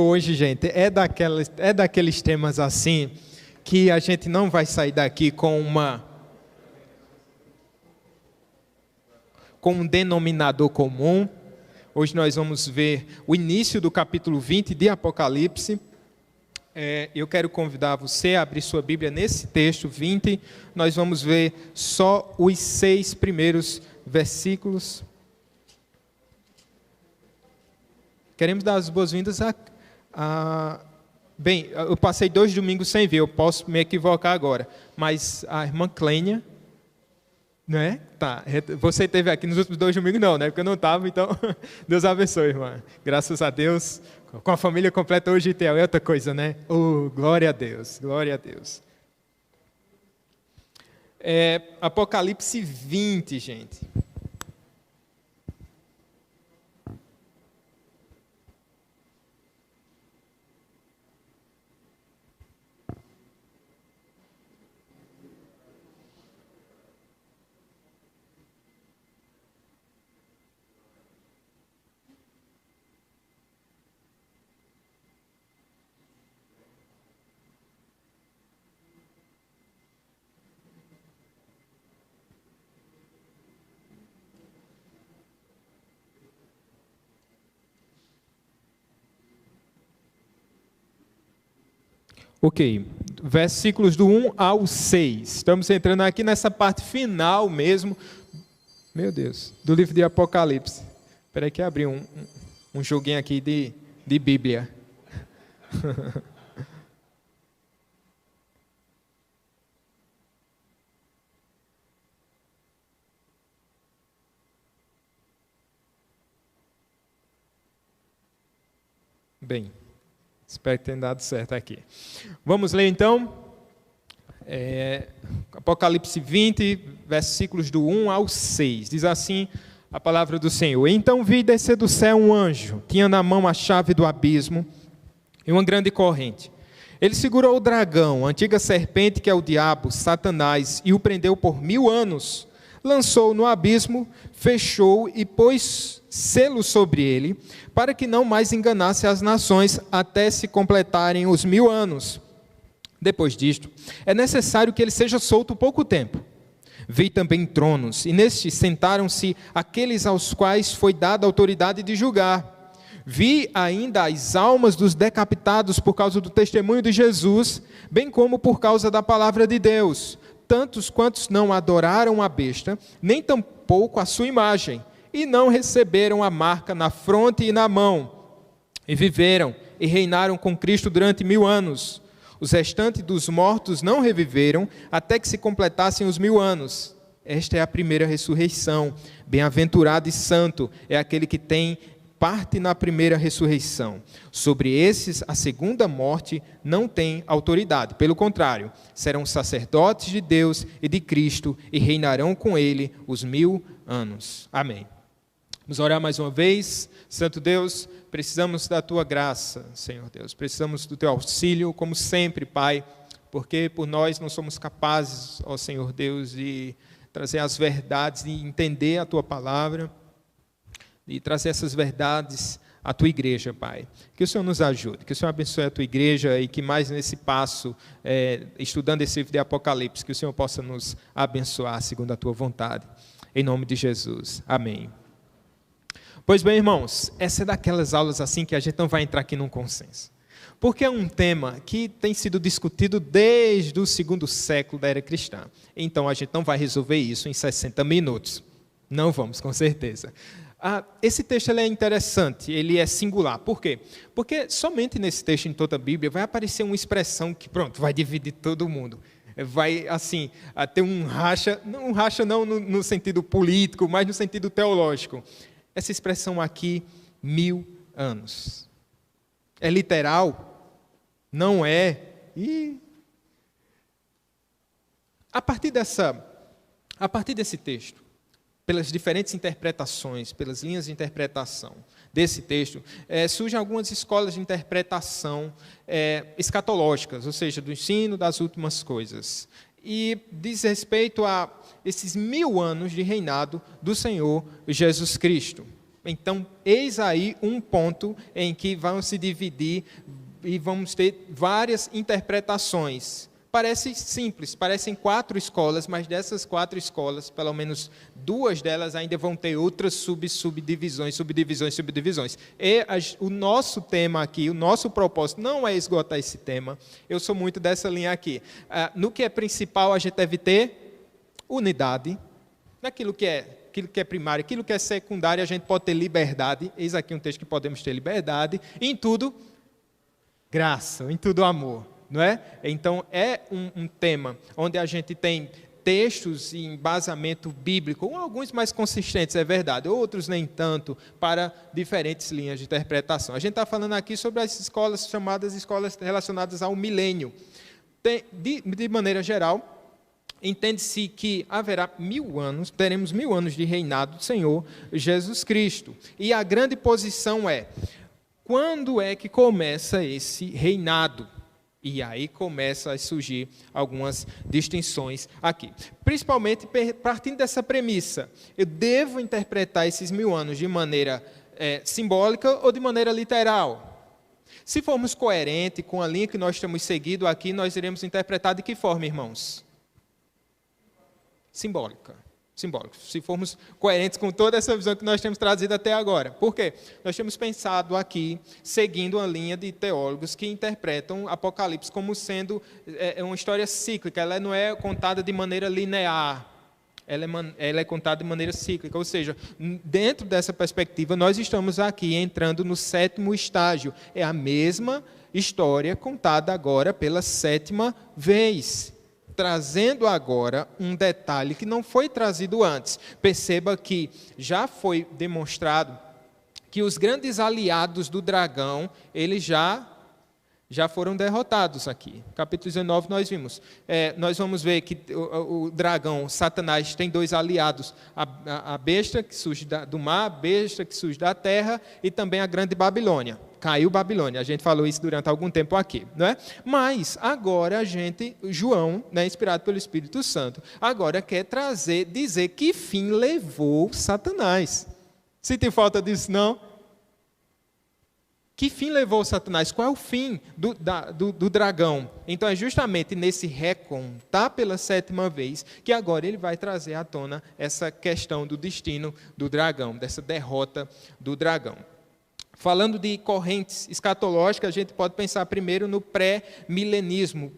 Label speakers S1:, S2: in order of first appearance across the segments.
S1: Hoje, gente, é daqueles temas assim que a gente não vai sair daqui com um denominador comum. Hoje nós vamos ver o início do capítulo 20 de Apocalipse. Eu quero convidar você a abrir sua Bíblia nesse texto 20. Nós vamos ver só os 6 primeiros versículos. Queremos dar as boas-vindas Bem, eu passei 2 domingos sem ver, eu posso me equivocar agora, mas a irmã Clênia, né? Tá. Você esteve aqui nos últimos 2 domingos, não, né? Porque eu não estava, então Deus abençoe, irmã. Graças a Deus, com a família completa hoje é outra coisa, né? Oh, glória a Deus, glória a Deus. Apocalipse 20, gente. Ok, versículos do 1 ao 6. Estamos entrando aqui nessa parte final mesmo, meu Deus, do livro de Apocalipse. Espera aí que abri um joguinho aqui de Bíblia. Bem, espero que tenha dado certo aqui. Vamos ler então, Apocalipse 20, versículos do 1 ao 6. Diz assim a palavra do Senhor: Então vi descer do céu um anjo, tinha na mão a chave do abismo e uma grande corrente. Ele segurou o dragão, a antiga serpente que é o diabo, Satanás, e o prendeu por 1000 anos. Lançou-o no abismo, fechou e pôs selo sobre ele, para que não mais enganasse as nações até se completarem os 1000 anos. Depois disto, é necessário que ele seja solto pouco tempo. Vi também tronos, e nestes sentaram-se aqueles aos quais foi dada a autoridade de julgar. Vi ainda as almas dos decapitados por causa do testemunho de Jesus, bem como por causa da palavra de Deus, tantos quantos não adoraram a besta, nem tampouco a sua imagem, e não receberam a marca na fronte e na mão, e viveram e reinaram com Cristo durante 1000 anos. Os restantes dos mortos não reviveram, até que se completassem os 1000 anos. Esta é a primeira ressurreição. Bem-aventurado e santo é aquele que tem parte na primeira ressurreição. Sobre esses, a segunda morte não tem autoridade. Pelo contrário, serão sacerdotes de Deus e de Cristo e reinarão com ele os 1000 anos. Amém. Vamos orar mais uma vez. Santo Deus, precisamos da Tua graça, Senhor Deus. Precisamos do Teu auxílio, como sempre, Pai, porque por nós não somos capazes, ó Senhor Deus, de trazer as verdades, de entender a Tua palavra, e trazer essas verdades à Tua igreja, Pai. Que o Senhor nos ajude, que o Senhor abençoe a Tua igreja e que mais nesse passo, estudando esse livro de Apocalipse, que o Senhor possa nos abençoar segundo a Tua vontade. Em nome de Jesus. Amém. Pois bem, irmãos, essa é daquelas aulas assim que a gente não vai entrar aqui num consenso. Porque é um tema que tem sido discutido desde o 2º século da era cristã. Então a gente não vai resolver isso em 60 minutos. Não vamos, com certeza. Esse texto ele é interessante, ele é singular. Por quê? Porque somente nesse texto, em toda a Bíblia, vai aparecer uma expressão que, pronto, vai dividir todo mundo. Vai, assim, ter um racha não no sentido político, mas no sentido teológico. Essa expressão aqui, 1000 anos. É literal? Não é? A partir desse texto, pelas diferentes interpretações, pelas linhas de interpretação desse texto, surgem algumas escolas de interpretação escatológicas, ou seja, do ensino das últimas coisas. E diz respeito a esses 1000 anos de reinado do Senhor Jesus Cristo. Então, eis aí um ponto em que vão se dividir e vamos ter várias interpretações. Parece simples, parecem 4 escolas, mas dessas 4 escolas, pelo menos 2 delas ainda vão ter outras subdivisões. E o nosso tema aqui, o nosso propósito não é esgotar esse tema. Eu sou muito dessa linha aqui. No que é principal, a gente deve ter unidade. Naquilo que é primário, aquilo que é secundário, a gente pode ter liberdade. Eis aqui um texto que podemos ter liberdade. E em tudo, graça, em tudo amor. Não é? Então, é um tema onde a gente tem textos e embasamento bíblico, alguns mais consistentes, é verdade, outros nem tanto, para diferentes linhas de interpretação. A gente está falando aqui sobre as escolas chamadas escolas relacionadas ao milênio. De maneira geral, entende-se que haverá 1000 anos, teremos 1000 anos de reinado do Senhor Jesus Cristo. E a grande posição é, quando é que começa esse reinado? E aí começa a surgir algumas distinções aqui. Principalmente partindo dessa premissa, eu devo interpretar esses 1000 anos de maneira simbólica ou de maneira literal? Se formos coerentes com a linha que nós temos seguido aqui, nós iremos interpretar de que forma, irmãos? Simbólica. Se formos coerentes com toda essa visão que nós temos trazido até agora. Por quê? Nós temos pensado aqui, seguindo uma linha de teólogos que interpretam Apocalipse como sendo uma história cíclica. Ela não é contada de maneira linear. Ela é contada de maneira cíclica. Ou seja, dentro dessa perspectiva, nós estamos aqui entrando no 7º estágio. É a mesma história contada agora pela 7ª vez. Trazendo agora um detalhe que não foi trazido antes. Perceba que já foi demonstrado que os grandes aliados do dragão, eles já foram derrotados aqui. Capítulo 19 nós vimos. Nós vamos ver que o dragão, Satanás, tem 2 aliados. A besta que surge do mar, a besta que surge da terra e também a grande Babilônia. Caiu Babilônia, a gente falou isso durante algum tempo aqui, não é? Mas agora João, né, inspirado pelo Espírito Santo, agora quer dizer que fim levou Satanás. Sente falta disso, não? Que fim levou Satanás? Qual é o fim do dragão? Então é justamente nesse recontar pela 7ª vez que agora ele vai trazer à tona essa questão do destino do dragão, dessa derrota do dragão. Falando de correntes escatológicas, a gente pode pensar primeiro no pré-milenismo,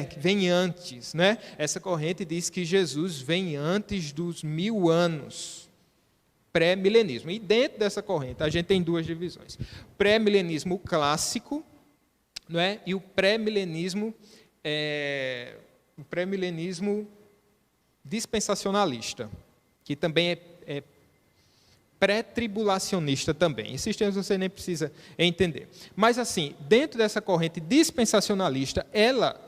S1: que vem antes, né? Essa corrente diz que Jesus vem antes dos 1000 anos. Pré-milenismo. E dentro dessa corrente, a gente tem 2 divisões. Pré-milenismo clássico, não é? E o pré-milenismo dispensacionalista, que também é pré-tribulacionista também. Esses termos você nem precisa entender. Mas, assim, dentro dessa corrente dispensacionalista, ela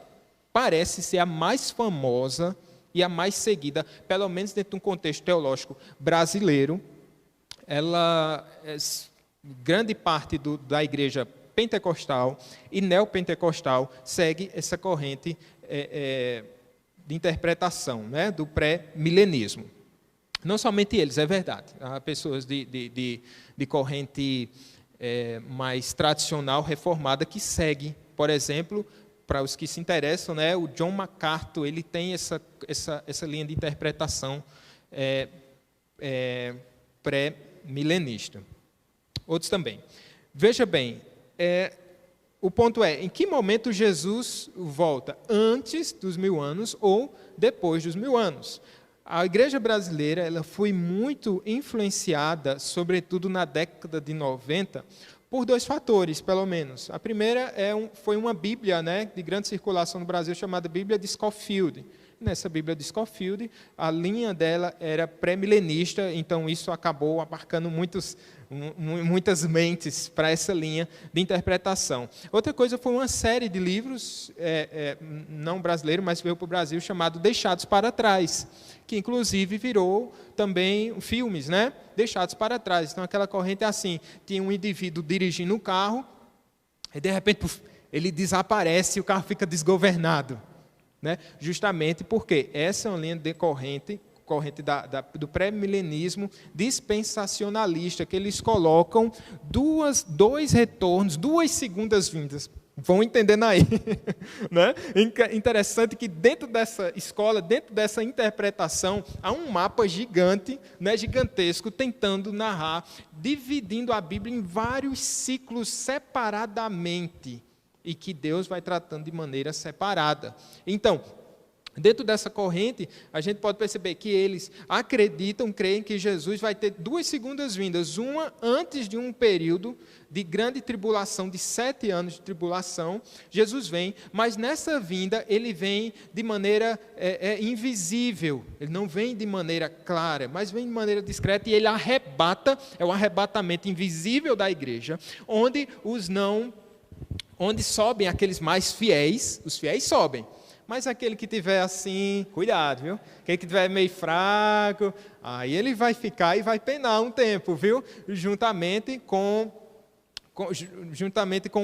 S1: parece ser a mais famosa e a mais seguida, pelo menos dentro de um contexto teológico brasileiro. Grande parte da igreja pentecostal e neopentecostal segue essa corrente de interpretação, né, do pré-milenismo. Não somente eles, é verdade. Há pessoas de corrente mais tradicional, reformada, que seguem. Por exemplo, para os que se interessam, né, o John MacArthur, ele tem essa linha de interpretação pré-milenista. Outros também. Veja bem, o ponto é, em que momento Jesus volta? Antes dos 1000 anos ou depois dos 1000 anos? A igreja brasileira ela foi muito influenciada, sobretudo na década de 90, por 2 fatores, pelo menos. A primeira foi uma Bíblia, né, de grande circulação no Brasil, chamada Bíblia de Scofield. Nessa Bíblia de Scofield, a linha dela era pré-milenista, então isso acabou abarcando muitas mentes para essa linha de interpretação. Outra coisa foi uma série de livros, não brasileiro, mas veio para o Brasil, chamado Deixados para Trás, que inclusive virou também filmes, né? Deixados para Trás. Então aquela corrente é assim, tinha um indivíduo dirigindo um carro, e de repente ele desaparece e o carro fica desgovernado. Né? Justamente porque essa é uma linha de corrente corrente do pré-milenismo dispensacionalista, que eles colocam dois retornos, duas segundas vindas. Vão entendendo aí. Né? Interessante que dentro dessa escola, dentro dessa interpretação, há um mapa gigante, né, gigantesco, tentando narrar, dividindo a Bíblia em vários ciclos separadamente, e que Deus vai tratando de maneira separada. Então, dentro dessa corrente, a gente pode perceber que eles creem que Jesus vai ter duas segundas vindas, uma antes de um período de grande tribulação, de 7 anos de tribulação. Jesus vem, mas nessa vinda ele vem de maneira invisível, ele não vem de maneira clara, mas vem de maneira discreta, e ele arrebata, é o arrebatamento invisível da igreja, onde sobem aqueles mais fiéis, os fiéis sobem. Mas aquele que tiver assim, cuidado, viu? Aquele que tiver meio fraco, aí ele vai ficar e vai penar um tempo, viu? Juntamente com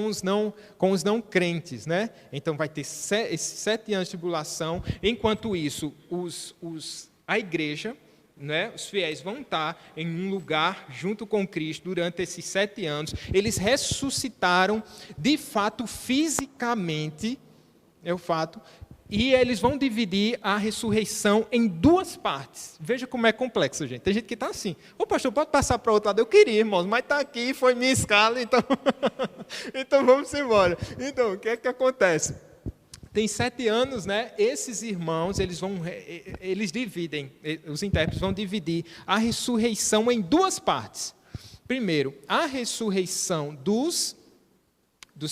S1: os não crentes, né? Então vai ter esses 7 anos de tribulação. Enquanto isso, a igreja, né, os fiéis vão estar em um lugar junto com Cristo durante esses 7 anos. Eles ressuscitaram, de fato, fisicamente, é o fato. E eles vão dividir a ressurreição em 2 partes. Veja como é complexo, gente. Tem gente que está assim, ô pastor, pode passar para o outro lado? Eu queria, irmãos, mas está aqui, foi minha escala, então, então vamos embora. Então, o que é que acontece? Tem 7 anos, né? Esses irmãos, eles dividem, os intérpretes vão dividir a ressurreição em 2 partes. Primeiro, a ressurreição dos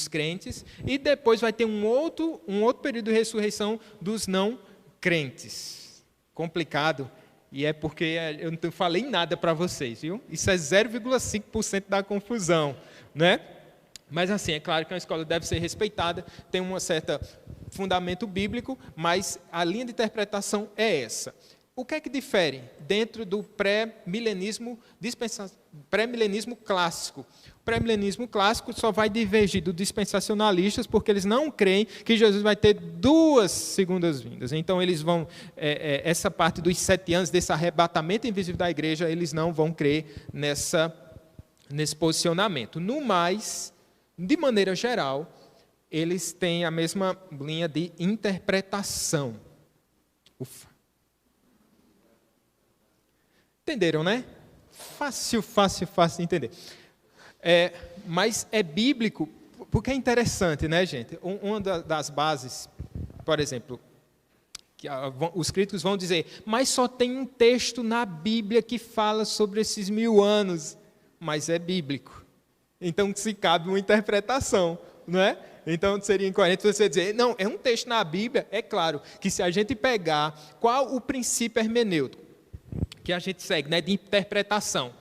S1: crentes, e depois vai ter um outro período de ressurreição dos não crentes. Complicado, e é porque eu não falei nada para vocês, viu? Isso é 0,5% da confusão, né? Mas assim, é claro que a escola deve ser respeitada, tem um certo fundamento bíblico, mas a linha de interpretação é essa. O que é que difere dentro do pré-milenismo clássico? O pré-milenismo clássico só vai divergir dos dispensacionalistas porque eles não creem que Jesus vai ter 2 segundas vindas. Então, eles vão, essa parte dos 7 anos, desse arrebatamento invisível da igreja, eles não vão crer nesse posicionamento. No mais, de maneira geral, eles têm a mesma linha de interpretação. Ufa. Entenderam, né? Fácil de entender. Mas é bíblico, porque é interessante, né, gente? Uma das bases, por exemplo, que os críticos vão dizer, mas só tem um texto na Bíblia que fala sobre esses 1000 anos, mas é bíblico. Então, se cabe uma interpretação, não é? Então, seria incoerente você dizer, não, é um texto na Bíblia. É claro que se a gente pegar qual o princípio hermenêutico que a gente segue, né, de interpretação,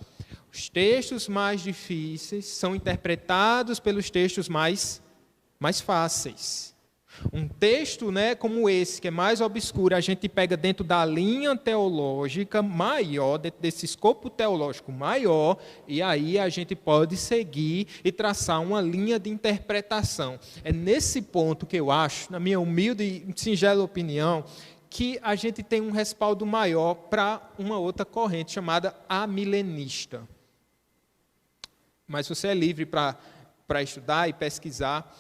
S1: os textos mais difíceis são interpretados pelos textos mais fáceis. Um texto, né, como esse, que é mais obscuro, a gente pega dentro da linha teológica maior, dentro desse escopo teológico maior, e aí a gente pode seguir e traçar uma linha de interpretação. É nesse ponto que eu acho, na minha humilde e singela opinião, que a gente tem um respaldo maior para uma outra corrente chamada amilenista. Mas você é livre para estudar e pesquisar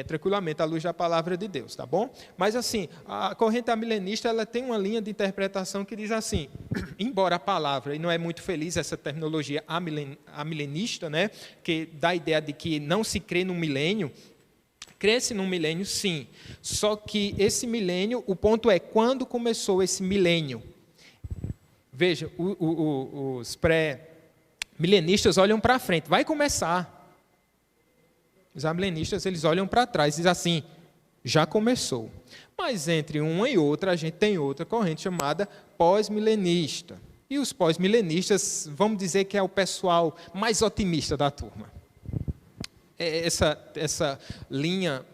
S1: tranquilamente à luz da palavra de Deus, tá bom? Mas assim, a corrente amilenista, ela tem uma linha de interpretação que diz assim, embora a palavra, e não é muito feliz essa terminologia amilenista, né, que dá a ideia de que não se crê no milênio. Crê-se num milênio, sim. Só que esse milênio, o ponto é, quando começou esse milênio? Veja, os pré-milenistas olham para frente, vai começar. Os amilenistas, eles olham para trás e dizem assim, já começou. Mas entre uma e outra, a gente tem outra corrente chamada pós-milenista. E os pós-milenistas, vamos dizer que é o pessoal mais otimista da turma. Essa linha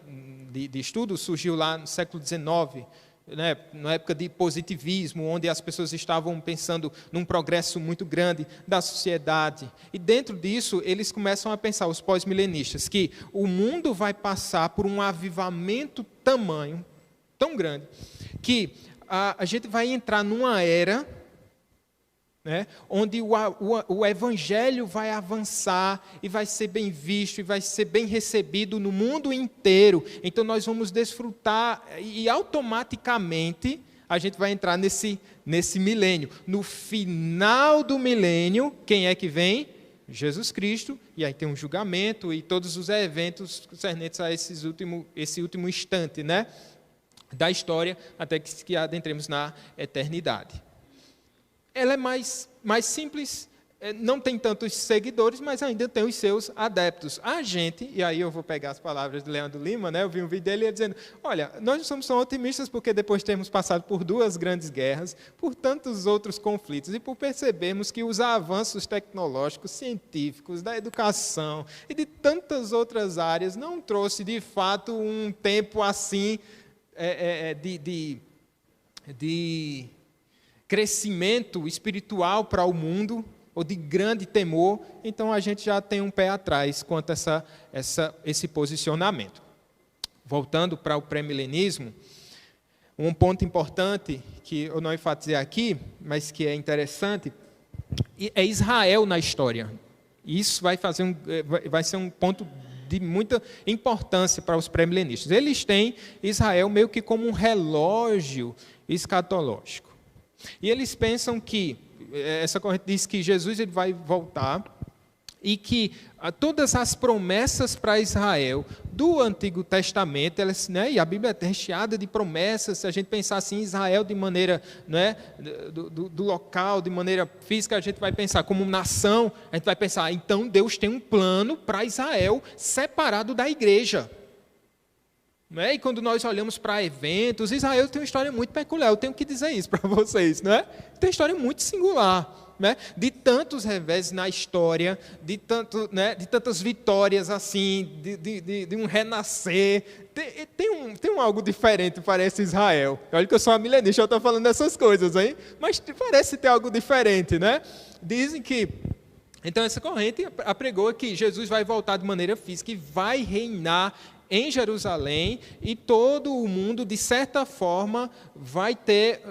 S1: de estudo surgiu lá no século XIX, né, na época de positivismo, onde as pessoas estavam pensando num progresso muito grande da sociedade. E dentro disso, eles começam a pensar, os pós-milenistas, que o mundo vai passar por um avivamento tão grande, que a gente vai entrar numa era né? Onde o evangelho vai avançar e vai ser bem visto e vai ser bem recebido no mundo inteiro. Então nós vamos desfrutar e automaticamente a gente vai entrar nesse milênio. No final do milênio, quem é que vem? Jesus Cristo, e aí tem um julgamento e todos os eventos concernentes a esse último instante, né, da história, até que adentremos na eternidade. Ela é mais simples, não tem tantos seguidores, mas ainda tem os seus adeptos. A gente, e aí eu vou pegar as palavras de Leandro Lima, né, eu vi um vídeo dele dizendo, olha, nós não somos tão otimistas porque depois de termos passado por 2 grandes guerras, por tantos outros conflitos, e por percebermos que os avanços tecnológicos, científicos, da educação e de tantas outras áreas não trouxe, de fato, um tempo assim de crescimento espiritual para o mundo, ou de grande temor, então a gente já tem um pé atrás quanto a esse posicionamento. Voltando para o pré-milenismo, um ponto importante que eu não enfatizei aqui, mas que é interessante, é Israel na história. Isso vai ser um ponto de muita importância para os pré-milenistas. Eles têm Israel meio que como um relógio escatológico. E eles pensam que, essa corrente diz que Jesus ele vai voltar e que todas as promessas para Israel do Antigo Testamento, elas, né, e a Bíblia é recheada de promessas, se a gente pensar assim, Israel de maneira, né, do local, de maneira física, a gente vai pensar como nação, a gente vai pensar, então Deus tem um plano para Israel separado da igreja. Né? E quando nós olhamos para eventos, Israel tem uma história muito peculiar, eu tenho que dizer isso para vocês, né? Tem uma história muito singular, né? De tantos revés na história, de tantas vitórias assim, de um renascer, tem algo diferente, parece Israel. Olha que eu sou uma milenista, eu estou falando dessas coisas, hein? Mas parece ter algo diferente, né? Dizem que, então essa corrente apregou que Jesus vai voltar de maneira física e vai reinar em Jerusalém, e todo o mundo, de certa forma, vai ter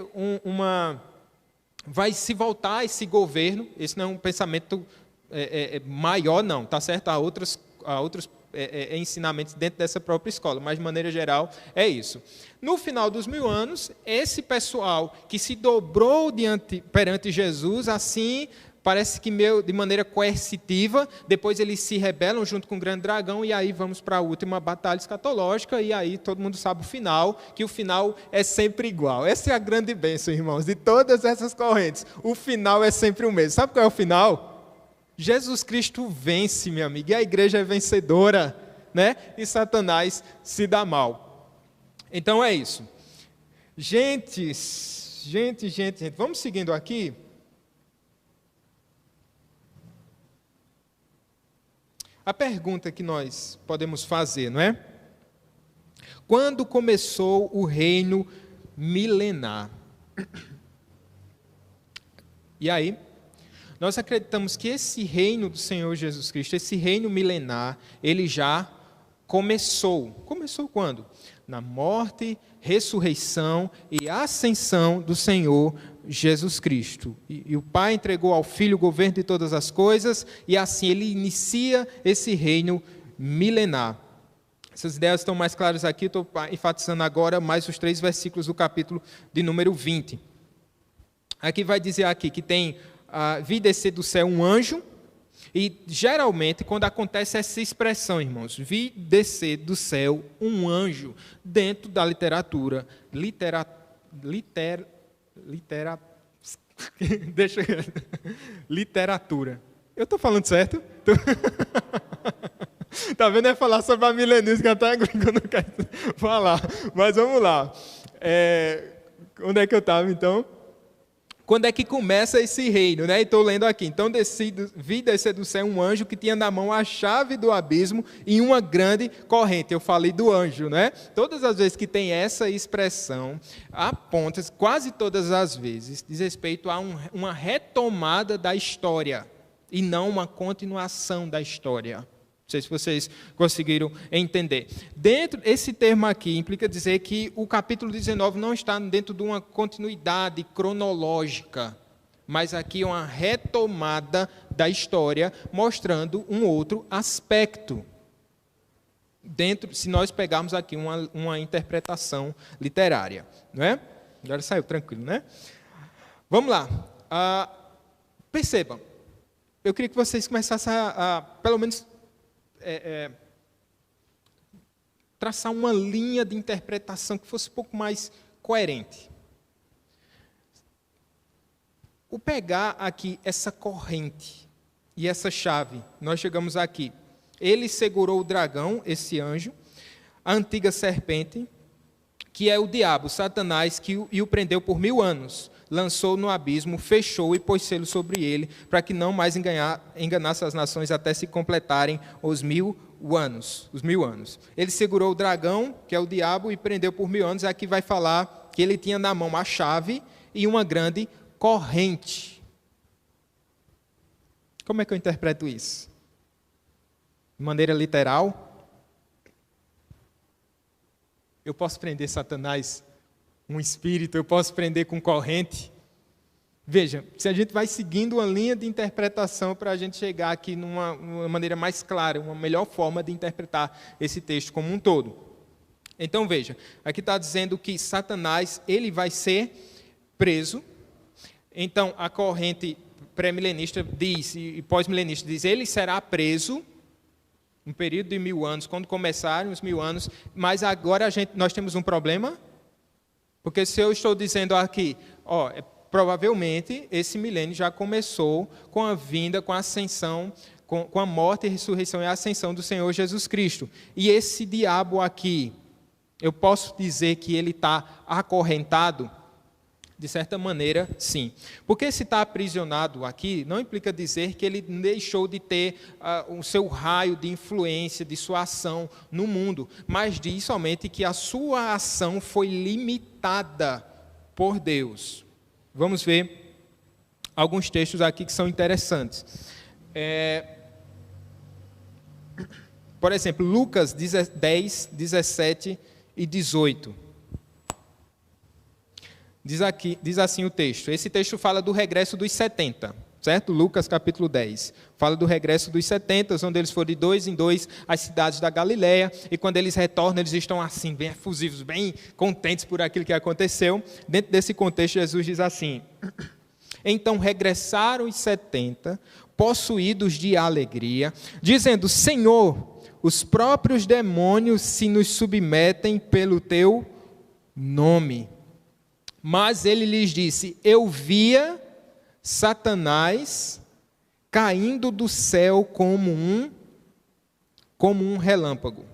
S1: vai se voltar a esse governo. Esse não é um pensamento maior, não, tá certo? Há outros ensinamentos dentro dessa própria escola, mas de maneira geral é isso. No final dos 1000 anos, esse pessoal que se dobrou perante Jesus, assim, parece que de maneira coercitiva, depois eles se rebelam junto com o grande dragão, e aí vamos para a última batalha escatológica, e aí todo mundo sabe o final, que o final é sempre igual. Essa é a grande bênção, irmãos, de todas essas correntes. O final é sempre o mesmo. Sabe qual é o final? Jesus Cristo vence, meu amigo, e a igreja é vencedora, né? E Satanás se dá mal. Então é isso. Gente, vamos seguindo aqui. A pergunta que nós podemos fazer, não é? Quando começou o reino milenar? E aí, nós acreditamos que esse reino do Senhor Jesus Cristo, esse reino milenar, ele já começou. Começou quando? Na morte, ressurreição e ascensão do Senhor Jesus Cristo. E o Pai entregou ao Filho o governo de todas as coisas, e assim ele inicia esse reino milenar. Essas ideias estão mais claras aqui, estou enfatizando agora mais os 3 versículos do capítulo de número 20. Aqui vai dizer aqui que vi descer do céu um anjo, e geralmente quando acontece essa expressão, irmãos, vi descer do céu um anjo, dentro da literatura, literatura. Eu estou falando certo? Está vendo? É falar sobre a milenismo que até eu não quero falar. Mas vamos lá. Onde é que eu estava, então? Quando é que começa esse reino, né? Estou lendo aqui. Então, vi descer do céu um anjo que tinha na mão a chave do abismo e uma grande corrente. Eu falei do anjo, né? Todas as vezes que tem essa expressão, aponta, quase todas as vezes, diz respeito a uma retomada da história e não uma continuação da história. Não sei se vocês conseguiram entender. Esse termo aqui implica dizer que o capítulo 19 não está dentro de uma continuidade cronológica, mas aqui é uma retomada da história, mostrando um outro aspecto. Se nós pegarmos aqui uma interpretação literária. Não é? Agora saiu, tranquilo, né? Vamos lá. Percebam, eu queria que vocês começassem pelo menos, traçar uma linha de interpretação que fosse um pouco mais coerente. O pegar aqui essa corrente e essa chave, nós chegamos aqui. Ele segurou o dragão, esse anjo, a antiga serpente, que é o diabo, Satanás, e o prendeu por 1000 anos. Lançou no abismo, fechou e pôs selo sobre ele, para que não mais enganasse as nações até se completarem os 1000 anos. Ele segurou o dragão, que é o diabo, e prendeu por 1000 anos. Aqui vai falar que ele tinha na mão a chave e uma grande corrente. Como é que eu interpreto isso? De maneira literal, eu posso prender Satanás, um espírito, eu posso prender com corrente. Veja, se a gente vai seguindo uma linha de interpretação para a gente chegar aqui numa maneira mais clara, uma melhor forma de interpretar esse texto como um todo. Então veja, aqui está dizendo que Satanás, ele vai ser preso. Então a corrente pré-milenista diz, e pós-milenista diz, ele será preso um período de 1000 anos, quando começarem os 1000 anos, mas agora nós temos um problema, porque se eu estou dizendo aqui, provavelmente esse milênio já começou com a vinda, com a ascensão, com a morte, a ressurreição e a ascensão do Senhor Jesus Cristo. E esse diabo aqui, eu posso dizer que ele está acorrentado? De certa maneira, sim. Porque se está aprisionado aqui, não implica dizer que ele deixou de ter o seu raio de influência, de sua ação no mundo, mas diz somente que a sua ação foi limitada por Deus. Vamos ver alguns textos aqui que são interessantes. Por exemplo, Lucas 10, 17 e 18. Diz assim o texto. Esse texto fala do regresso dos 70, certo? Lucas capítulo 10. Fala do regresso dos 70, onde eles foram de 2 em 2 às cidades da Galileia, e quando eles retornam, eles estão assim, bem efusivos, bem contentes por aquilo que aconteceu. Dentro desse contexto, Jesus diz assim: então regressaram os 70, possuídos de alegria, dizendo: Senhor, os próprios demônios se nos submetem pelo teu nome. Mas ele lhes disse: eu via Satanás caindo do céu como um relâmpago.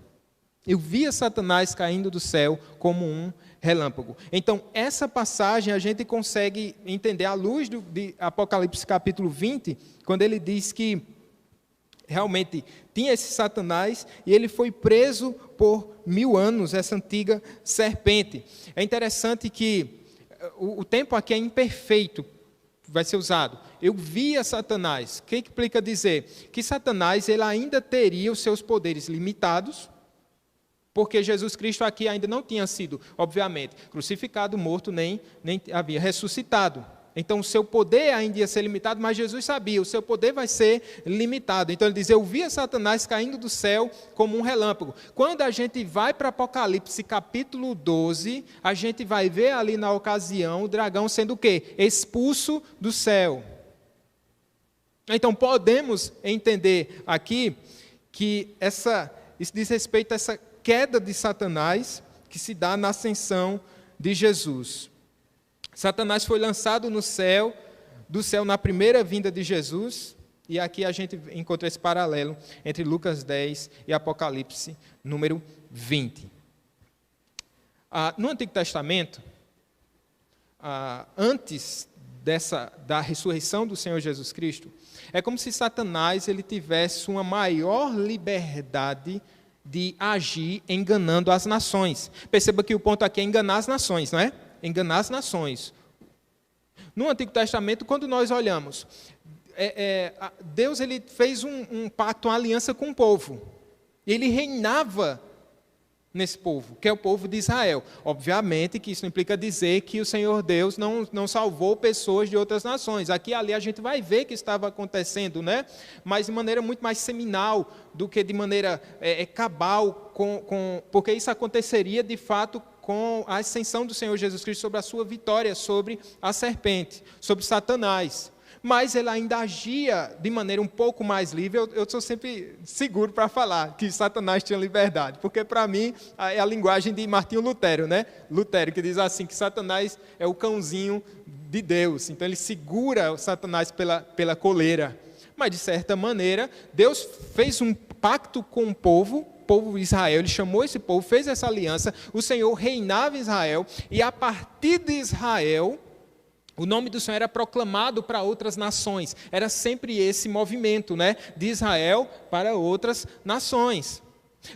S1: Eu via Satanás caindo do céu como um relâmpago. Então, essa passagem a gente consegue entender à luz de Apocalipse capítulo 20, quando ele diz que realmente tinha esse Satanás e ele foi preso por 1000 anos, essa antiga serpente. É interessante que o tempo aqui é imperfeito, vai ser usado. Eu via Satanás. O que implica dizer? Que Satanás ele ainda teria os seus poderes limitados, porque Jesus Cristo aqui ainda não tinha sido, obviamente, crucificado, morto, nem havia ressuscitado. Então, o seu poder ainda ia ser limitado, mas Jesus sabia, o seu poder vai ser limitado. Então, ele diz: eu via Satanás caindo do céu como um relâmpago. Quando a gente vai para Apocalipse capítulo 12, a gente vai ver ali na ocasião o dragão sendo o quê? Expulso do céu. Então, podemos entender aqui que isso diz respeito a essa queda de Satanás que se dá na ascensão de Jesus. Satanás foi lançado do céu na primeira vinda de Jesus, e aqui a gente encontra esse paralelo entre Lucas 10 e Apocalipse número 20. No Antigo Testamento, antes da ressurreição do Senhor Jesus Cristo, é como se Satanás ele tivesse uma maior liberdade de agir enganando as nações. Perceba que o ponto aqui é enganar as nações, não é? Enganar as nações. No Antigo Testamento, quando nós olhamos, Deus ele fez um pacto, uma aliança com o povo. Ele reinava nesse povo, que é o povo de Israel. Obviamente que isso implica dizer que o Senhor Deus não salvou pessoas de outras nações. Aqui e ali a gente vai ver que estava acontecendo, né? Mas de maneira muito mais seminal do que de maneira cabal, porque isso aconteceria de fato com a ascensão do Senhor Jesus Cristo sobre a sua vitória sobre a serpente, sobre Satanás. Mas ele ainda agia de maneira um pouco mais livre. Eu sou sempre seguro para falar que Satanás tinha liberdade, porque para mim é a linguagem de Martinho Lutero, né? Lutero, que diz assim, que Satanás é o cãozinho de Deus, então ele segura Satanás pela coleira. Mas de certa maneira, Deus fez um pacto com o povo de Israel, ele chamou esse povo, fez essa aliança, o Senhor reinava em Israel, e a partir de Israel, o nome do Senhor era proclamado para outras nações. Era sempre esse movimento, né? De Israel para outras nações.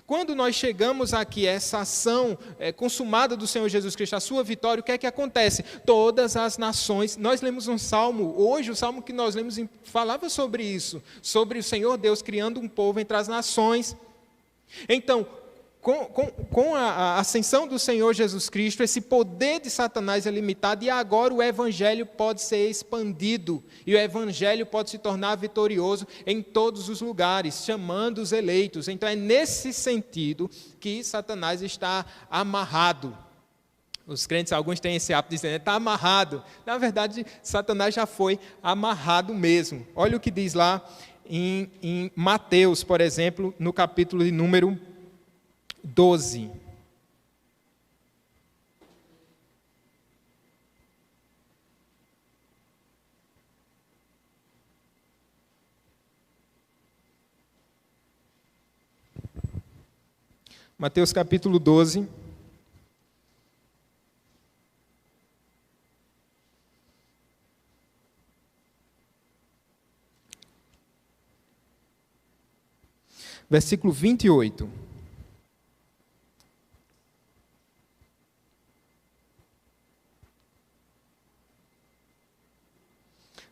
S1: Quando nós chegamos aqui a essa ação consumada do Senhor Jesus Cristo, a sua vitória, o que é que acontece? Todas as nações, nós lemos um salmo, hoje o salmo que nós lemos falava sobre isso, sobre o Senhor Deus criando um povo entre as nações. Então, com a ascensão do Senhor Jesus Cristo, esse poder de Satanás é limitado e agora o Evangelho pode ser expandido e o Evangelho pode se tornar vitorioso em todos os lugares, chamando os eleitos. Então é nesse sentido que Satanás está amarrado. Os crentes, alguns têm esse hábito de dizer, está amarrado. Na verdade, Satanás já foi amarrado mesmo. Olha o que diz lá em Mateus, por exemplo, no capítulo de número 12. Mateus capítulo 12. Versículo 28.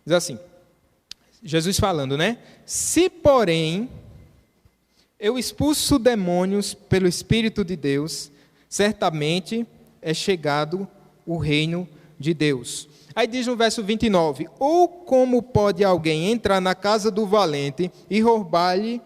S1: Diz assim, Jesus falando, né? Se, porém, eu expulso demônios pelo Espírito de Deus, certamente é chegado o reino de Deus. Aí diz no verso 29, ou como pode alguém entrar na casa do valente e roubar-lhe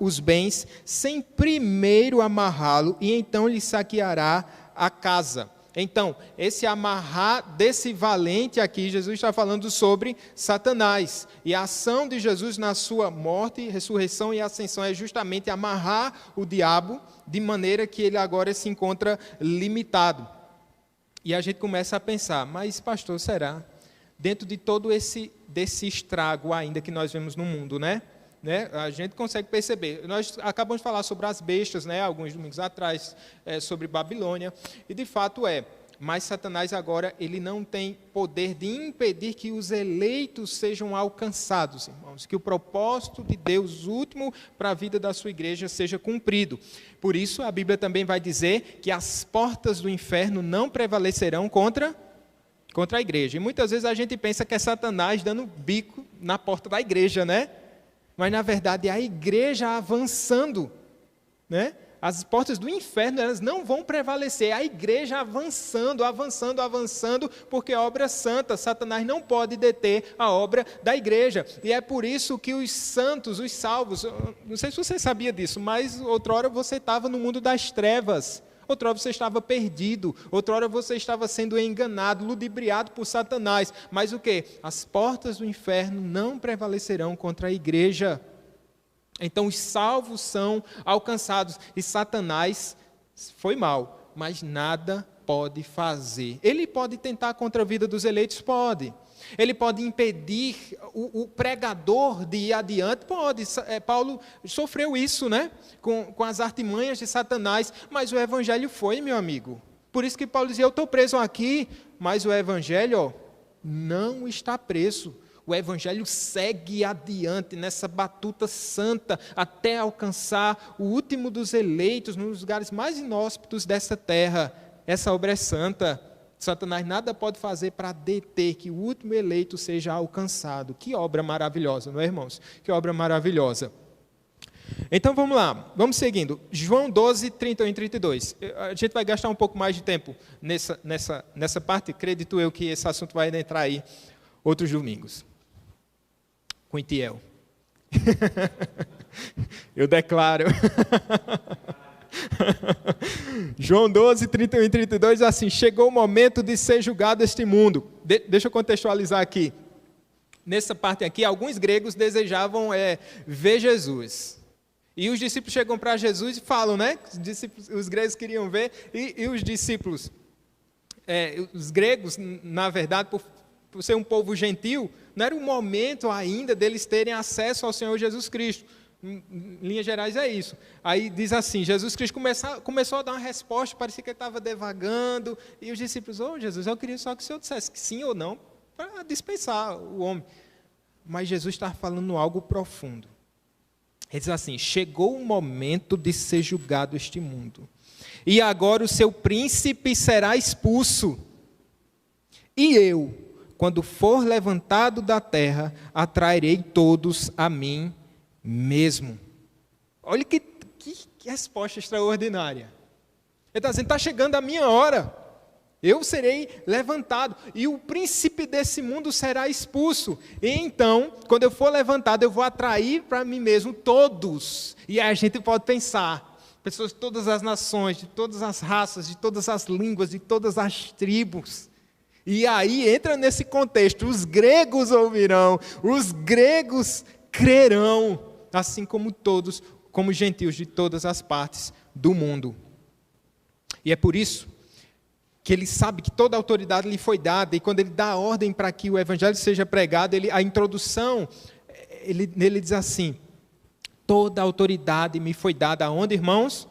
S1: os bens, sem primeiro amarrá-lo, e então lhe saqueará a casa. Então, esse amarrar desse valente aqui, Jesus está falando sobre Satanás. E a ação de Jesus na sua morte, ressurreição e ascensão é justamente amarrar o diabo, de maneira que ele agora se encontra limitado. E a gente começa a pensar, mas pastor, será? Dentro de todo desse estrago ainda que nós vemos no mundo, né? A gente consegue perceber. Nós acabamos de falar sobre as bestas, né, alguns domingos atrás, sobre Babilônia, e de fato mas Satanás agora ele não tem poder de impedir que os eleitos sejam alcançados, irmãos, que o propósito de Deus último para a vida da sua igreja seja cumprido. Por isso, a Bíblia também vai dizer que as portas do inferno não prevalecerão contra a igreja. E muitas vezes a gente pensa que é Satanás dando bico na porta da igreja, né? Mas, na verdade, é a igreja avançando, né? As portas do inferno, elas não vão prevalecer. É a igreja avançando, porque a obra é santa. Satanás não pode deter a obra da igreja. E é por isso que os santos, os salvos, não sei se você sabia disso, mas outrora você estava no mundo das trevas. Outrora você estava perdido, outrora você estava sendo enganado, ludibriado por Satanás. Mas o quê? As portas do inferno não prevalecerão contra a igreja. Então os salvos são alcançados. E Satanás foi mal, mas nada pode fazer. Ele pode tentar contra a vida dos eleitos? Pode. Ele pode impedir o pregador de ir adiante? Pode. Paulo sofreu isso, né? Com as artimanhas de Satanás, mas o evangelho foi, meu amigo. Por isso que Paulo dizia, eu estou preso aqui, mas o evangelho não está preso. O evangelho segue adiante nessa batuta santa até alcançar o último dos eleitos nos lugares mais inóspitos dessa terra. Essa obra é santa. Satanás nada pode fazer para deter que o último eleito seja alcançado. Que obra maravilhosa, não é, irmãos? Que obra maravilhosa. Então vamos lá, vamos seguindo. João 12, 31 e 32. A gente vai gastar um pouco mais de tempo nessa parte, acredito eu que esse assunto vai entrar aí outros domingos. Com Itiel. Eu declaro. João 12, 31 e 32, assim, chegou o momento de ser julgado este mundo. Deixa eu contextualizar aqui. Nessa parte aqui, alguns gregos desejavam ver Jesus. E os discípulos chegam para Jesus e falam, né? Os gregos queriam ver, e os discípulos, os gregos, na verdade, por ser um povo gentil, não era o momento ainda deles terem acesso ao Senhor Jesus Cristo. Em linhas gerais é isso. Aí diz assim, Jesus Cristo começou a dar uma resposta, parecia que ele estava devagando, e os discípulos, Jesus, eu queria só que o Senhor dissesse que sim ou não, para dispensar o homem. Mas Jesus estava falando algo profundo. Ele diz assim, chegou o momento de ser julgado este mundo, e agora o seu príncipe será expulso, e eu, quando for levantado da terra, atrairei todos a mim mesmo. Olha que resposta extraordinária. Ele está dizendo, está chegando a minha hora, eu serei levantado, e o príncipe desse mundo será expulso, e então, quando eu for levantado, eu vou atrair para mim mesmo todos, e aí a gente pode pensar, pessoas de todas as nações, de todas as raças, de todas as línguas, de todas as tribos, e aí entra nesse contexto, os gregos ouvirão, os gregos crerão, assim como todos, como gentios de todas as partes do mundo. E é por isso que ele sabe que toda a autoridade lhe foi dada, e quando ele dá a ordem para que o evangelho seja pregado, a introdução, ele diz assim, toda a autoridade me foi dada aonde, irmãos?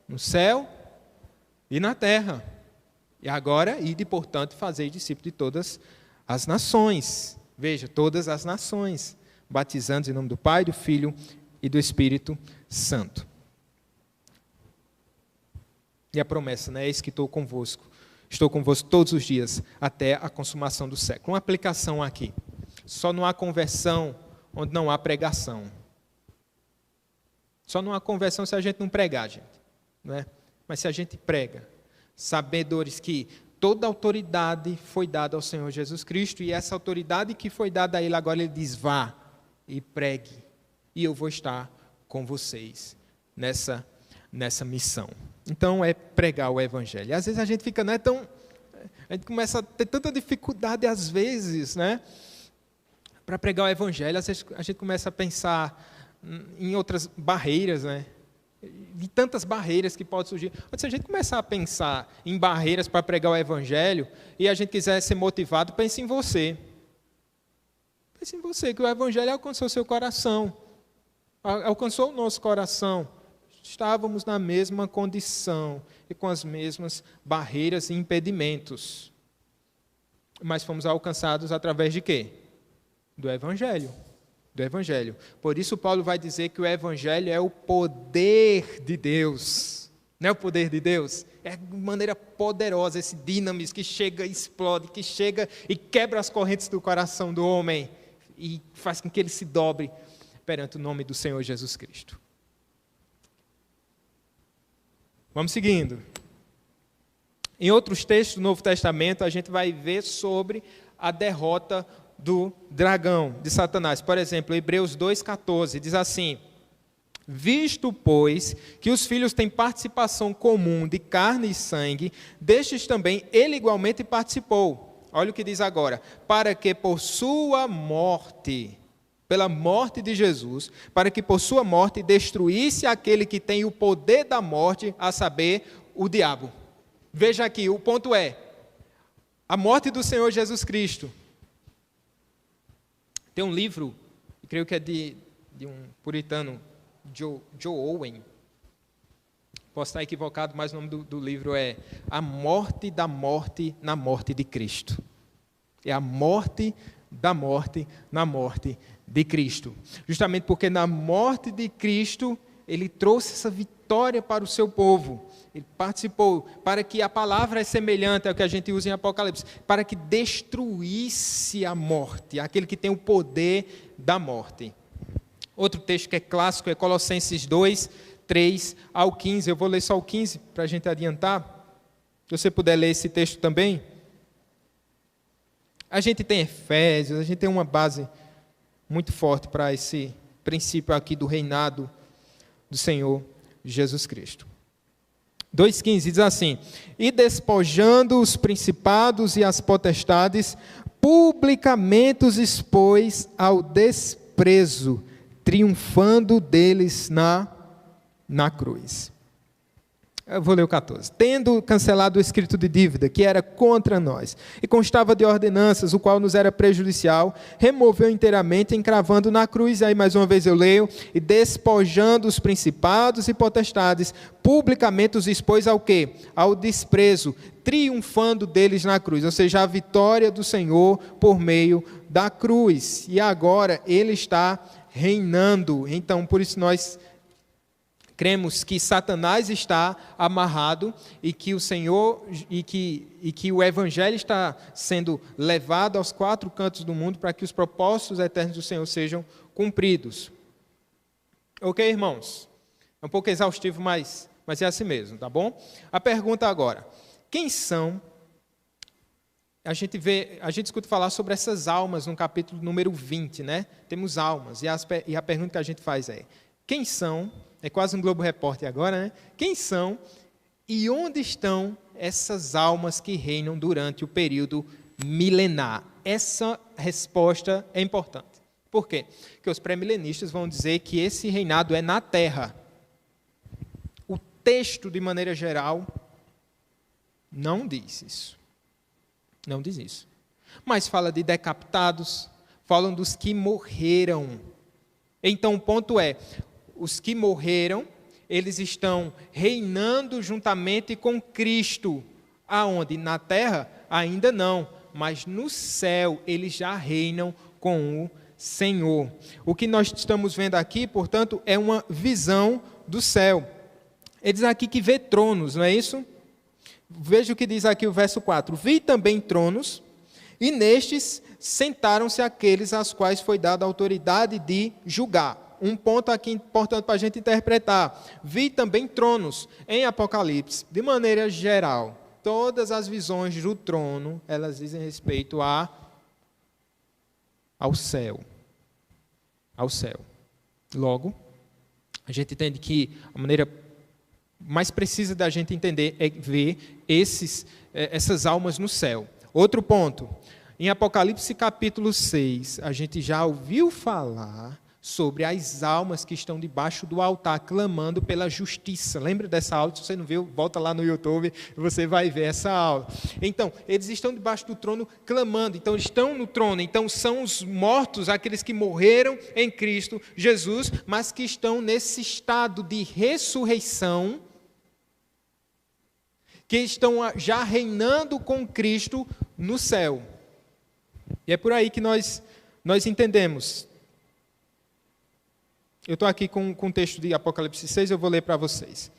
S1: No céu e na terra. E agora, ide, portanto, fazer discípulos de todas as nações. Veja, todas as nações, batizando em nome do Pai, do Filho e do Espírito Santo. E a promessa, né? Eis que estou convosco todos os dias, até a consumação do século. Uma aplicação aqui. Só não há conversão onde não há pregação. Só não há conversão se a gente não pregar, gente. Não é? Mas se a gente prega, sabedores que toda autoridade foi dada ao Senhor Jesus Cristo, e essa autoridade que foi dada a Ele, agora Ele diz, vá e pregue, e eu vou estar com vocês nessa missão. Então, é pregar o Evangelho. E às vezes a gente fica, a gente começa a ter tanta dificuldade, às vezes, né, para pregar o Evangelho. Às vezes a gente começa a pensar em outras barreiras, né, de tantas barreiras que podem surgir. Mas se a gente começar a pensar em barreiras para pregar o Evangelho, e a gente quiser ser motivado, pense em você. Pense em você, que o Evangelho alcançou o seu coração, alcançou o nosso coração. Estávamos na mesma condição e com as mesmas barreiras e impedimentos. Mas fomos alcançados através de quê? Do Evangelho. Do Evangelho. Por isso Paulo vai dizer que o Evangelho é o poder de Deus. Não é o poder de Deus? É de maneira poderosa, esse dinamis que chega e explode, que chega e quebra as correntes do coração do homem e faz com que ele se dobre perante o nome do Senhor Jesus Cristo. Vamos seguindo. Em outros textos do Novo Testamento, a gente vai ver sobre a derrota do dragão, de Satanás. Por exemplo, Hebreus 2,14 diz assim, visto, pois, que os filhos têm participação comum de carne e sangue, destes também ele igualmente participou. Olha o que diz agora, para que por sua morte, pela morte de Jesus, para que por sua morte destruísse aquele que tem o poder da morte, a saber, o diabo. Veja aqui, o ponto é, a morte do Senhor Jesus Cristo. Tem um livro, creio que é de um puritano, Joe Owen. Posso estar equivocado, mas o nome do livro é A Morte da Morte na Morte de Cristo. É a morte da morte na morte de Cristo. Justamente porque na morte de Cristo, ele trouxe essa vitória para o seu povo. Ele participou para que a palavra é semelhante ao que a gente usa em Apocalipse, para que destruísse a morte, aquele que tem o poder da morte. Outro texto que é clássico é Colossenses 2, 3 ao 15. Eu vou ler só o 15 para a gente adiantar. Se você puder ler esse texto também. A gente tem Efésios, a gente tem uma base muito forte para esse princípio aqui do reinado do Senhor Jesus Cristo. 2,15 diz assim: e despojando os principados e as potestades, publicamente os expôs ao desprezo, triunfando deles na cruz. Eu vou ler o 14. Tendo cancelado o escrito de dívida, que era contra nós, e constava de ordenanças, o qual nos era prejudicial, removeu inteiramente, encravando na cruz, aí mais uma vez eu leio, e despojando os principados e potestades, publicamente os expôs ao quê? Ao desprezo, triunfando deles na cruz, ou seja, a vitória do Senhor por meio da cruz. E agora Ele está reinando. Então, por isso nós cremos que Satanás está amarrado e que o Senhor e que o Evangelho está sendo levado aos quatro cantos do mundo para que os propósitos eternos do Senhor sejam cumpridos. Ok, irmãos? É um pouco exaustivo, mas é assim mesmo, tá bom? A pergunta agora: quem são? A gente escuta falar sobre essas almas no capítulo número 20, né? Temos almas, e a pergunta que a gente faz é: quem são? É quase um Globo Repórter agora, né? Quem são e onde estão essas almas que reinam durante o período milenar? Essa resposta é importante. Por quê? Porque os pré-milenistas vão dizer que esse reinado é na terra. O texto, de maneira geral, não diz isso. Não diz isso. Mas fala de decapitados, falam dos que morreram. Então, o ponto é: os que morreram, eles estão reinando juntamente com Cristo. Aonde? Na terra? Ainda não, mas no céu eles já reinam com o Senhor. O que nós estamos vendo aqui, portanto, é uma visão do céu. Ele diz aqui que vê tronos, não é isso? Veja o que diz aqui o verso 4. Vi também tronos, e nestes sentaram-se aqueles aos quais foi dada a autoridade de julgar. Um ponto aqui importante para a gente interpretar. Vi também tronos em Apocalipse, de maneira geral. Todas as visões do trono, elas dizem respeito ao céu. Ao céu. Logo, a gente entende que a maneira mais precisa da gente entender é ver essas almas no céu. Outro ponto. Em Apocalipse capítulo 6, a gente já ouviu falar sobre as almas que estão debaixo do altar, clamando pela justiça. Lembra dessa aula? Se você não viu, volta lá no YouTube e você vai ver essa aula. Então, eles estão debaixo do trono clamando. Então, estão no trono. Então, são os mortos, aqueles que morreram em Cristo Jesus, mas que estão nesse estado de ressurreição, que estão já reinando com Cristo no céu. E é por aí que nós entendemos. Eu estou aqui com o texto de Apocalipse 6, eu vou ler para vocês.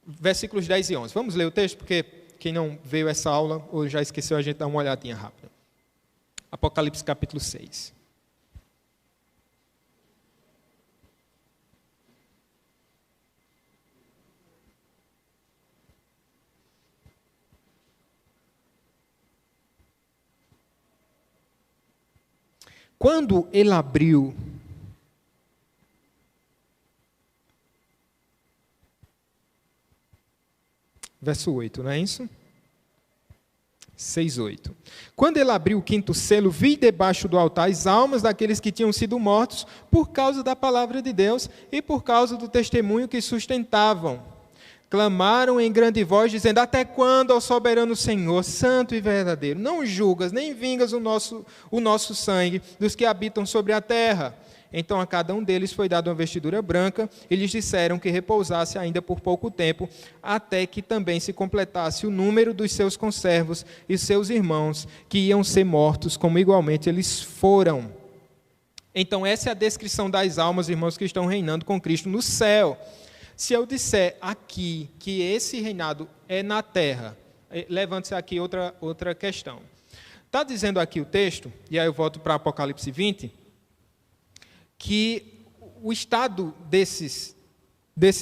S1: Versículos 10 e 11. Vamos ler o texto, porque quem não veio essa aula ou já esqueceu, a gente dá uma olhadinha rápida. Apocalipse capítulo 6. Quando ele abriu verso 8, não é isso? 6:8. Quando ele abriu o quinto selo, vi debaixo do altar as almas daqueles que tinham sido mortos por causa da palavra de Deus e por causa do testemunho que sustentavam. Clamaram em grande voz, dizendo: até quando, ó soberano Senhor, santo e verdadeiro, não julgas nem vingas o nosso sangue dos que habitam sobre a terra? Então a cada um deles foi dada uma vestidura branca, e lhes disseram que repousasse ainda por pouco tempo, até que também se completasse o número dos seus conservos e seus irmãos, que iam ser mortos, como igualmente eles foram. Então essa é a descrição das almas, irmãos, que estão reinando com Cristo no céu. Se eu disser aqui que esse reinado é na terra, levante-se aqui outra questão. Está dizendo aqui o texto, e aí eu volto para Apocalipse 20, que o estado desses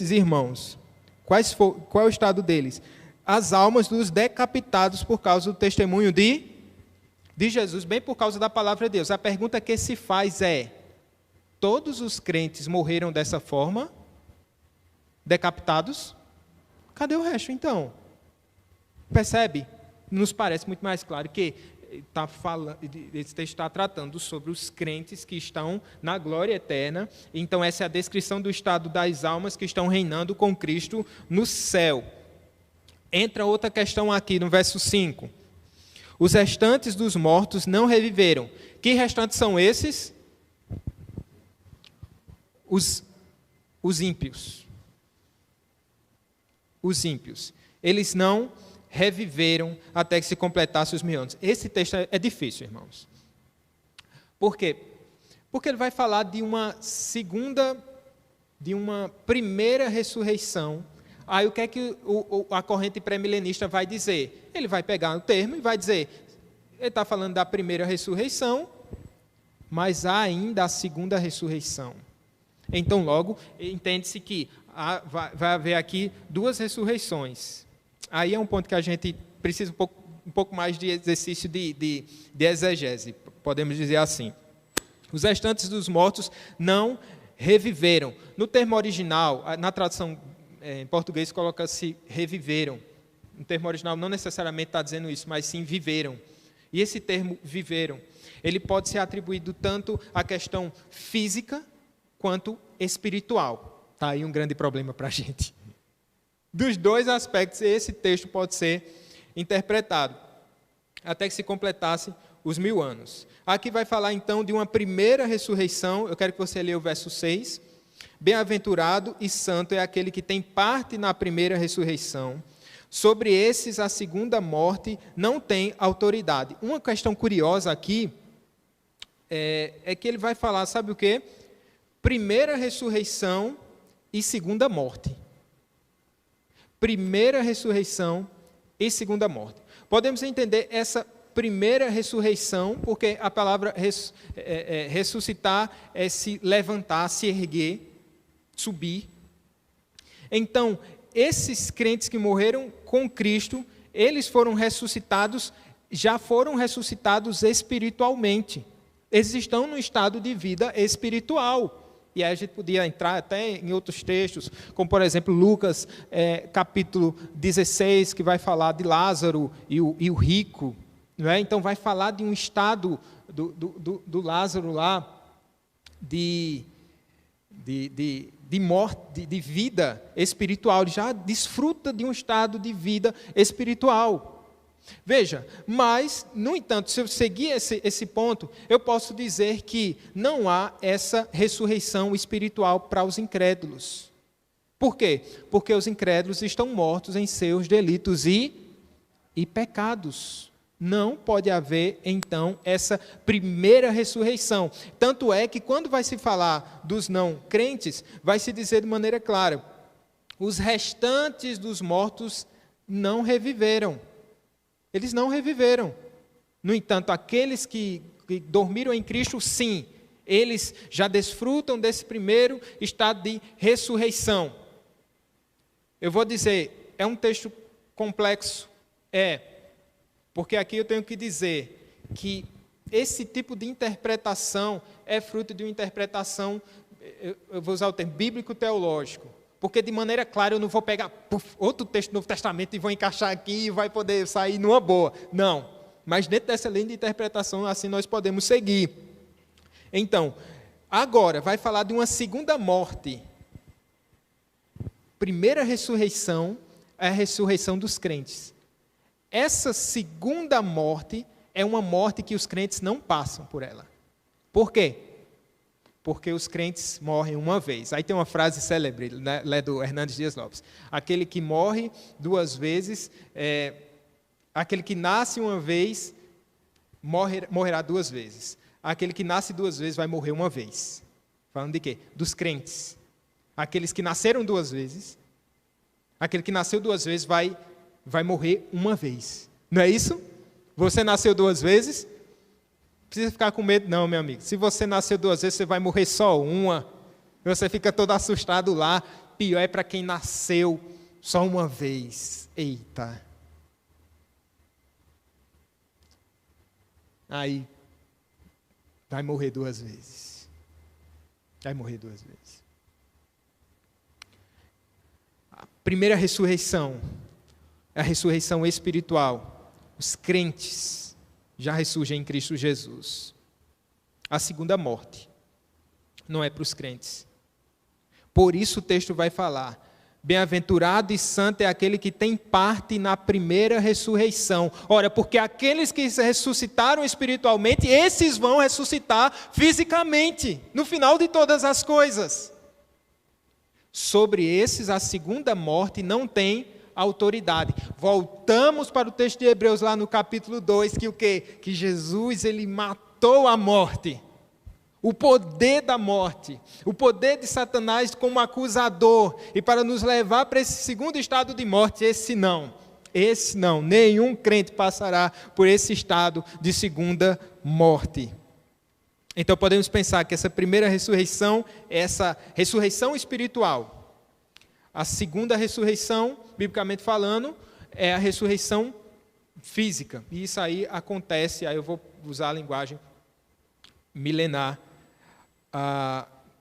S1: irmãos? Qual é o estado deles? As almas dos decapitados por causa do testemunho de Jesus, bem por causa da palavra de Deus. A pergunta que se faz é: todos os crentes morreram dessa forma? Decapitados? Cadê o resto, então? Percebe? Nos parece muito mais claro que esse texto está tratando sobre os crentes que estão na glória eterna. Então, essa é a descrição do estado das almas que estão reinando com Cristo no céu. Entra outra questão aqui no verso 5. Os restantes dos mortos não reviveram. Que restantes são esses? Os ímpios. Os ímpios. Eles não reviveram até que se completasse os 1000 anos. Esse texto é difícil, irmãos. Por quê? Porque ele vai falar de uma primeira ressurreição. Aí o que é que a corrente pré-milenista vai dizer? Ele vai pegar o termo e vai dizer, ele está falando da primeira ressurreição, mas há ainda a segunda ressurreição. Então, logo, entende-se que vai haver aqui 2 ressurreições. Aí é um ponto que a gente precisa um pouco mais de exercício de exegese, podemos dizer assim. Os restantes dos mortos não reviveram. No termo original, na tradução em português, coloca-se reviveram. O termo original não necessariamente está dizendo isso, mas sim viveram. E esse termo viveram, ele pode ser atribuído tanto à questão física quanto espiritual. Está aí um grande problema para a gente. Dos 2 aspectos, esse texto pode ser interpretado, até que se completasse os 1000 anos. Aqui vai falar então de uma primeira ressurreição. Eu quero que você leia o verso 6. Bem-aventurado e santo é aquele que tem parte na primeira ressurreição. Sobre esses, a segunda morte não tem autoridade. Uma questão curiosa aqui é que ele vai falar, sabe o quê? Primeira ressurreição e segunda morte. Primeira ressurreição e segunda morte. Podemos entender essa primeira ressurreição, porque a palavra ressuscitar é se levantar, se erguer, subir. Então, esses crentes que morreram com Cristo, eles foram ressuscitados, já foram ressuscitados espiritualmente. Eles estão no estado de vida espiritual. E aí a gente podia entrar até em outros textos, como por exemplo Lucas, capítulo 16, que vai falar de Lázaro e o rico. Não é? Então vai falar de um estado do Lázaro lá, de morte, de vida espiritual. Ele já desfruta de um estado de vida espiritual. Veja, mas, no entanto, se eu seguir esse ponto, eu posso dizer que não há essa ressurreição espiritual para os incrédulos. Por quê? Porque os incrédulos estão mortos em seus delitos e pecados. Não pode haver, então, essa primeira ressurreição. Tanto é que, quando vai se falar dos não crentes, vai se dizer de maneira clara: os restantes dos mortos não reviveram. Eles não reviveram. No entanto, aqueles que dormiram em Cristo, sim, eles já desfrutam desse primeiro estado de ressurreição. Eu vou dizer, é um texto complexo? Porque aqui eu tenho que dizer que esse tipo de interpretação é fruto de uma interpretação, eu vou usar o termo bíblico-teológico. Porque, de maneira clara, eu não vou pegar outro texto do Novo Testamento e vou encaixar aqui e vai poder sair numa boa. Não. Mas dentro dessa linha de interpretação, assim nós podemos seguir. Então, agora, vai falar de uma segunda morte. Primeira ressurreição é a ressurreição dos crentes. Essa segunda morte é uma morte que os crentes não passam por ela. Por quê? Porque os crentes morrem uma vez. Aí tem uma frase célebre, né, do Hernandes Dias Lopes. Aquele que morre 2 vezes, aquele que nasce uma vez, morrerá 2 vezes. Aquele que nasce 2 vezes vai morrer uma vez. Falando de quê? Dos crentes. Aqueles que nasceram 2 vezes, aquele que nasceu 2 vezes vai morrer uma vez. Não é isso? Você nasceu 2 vezes? Não precisa ficar com medo não, meu amigo. Se você nasceu 2 vezes, você vai morrer só uma. Você fica todo assustado lá. Pior é para quem nasceu só uma vez. Eita. Aí vai morrer 2 vezes. Vai morrer 2 vezes. A primeira ressurreição é a ressurreição espiritual. Os crentes já ressurgem em Cristo Jesus. A segunda morte não é para os crentes. Por isso o texto vai falar: bem-aventurado e santo é aquele que tem parte na primeira ressurreição. Ora, porque aqueles que ressuscitaram espiritualmente, esses vão ressuscitar fisicamente, no final de todas as coisas. Sobre esses, a segunda morte não tem autoridade. Voltamos para o texto de Hebreus, lá no capítulo 2, que o quê? Que Jesus, ele matou a morte. O poder da morte, o poder de Satanás como acusador, e para nos levar para esse segundo estado de morte, esse não, nenhum crente passará por esse estado de segunda morte. Então podemos pensar que essa primeira ressurreição é essa ressurreição espiritual. A segunda ressurreição, biblicamente falando, é a ressurreição física, e isso aí acontece, aí eu vou usar a linguagem milenar,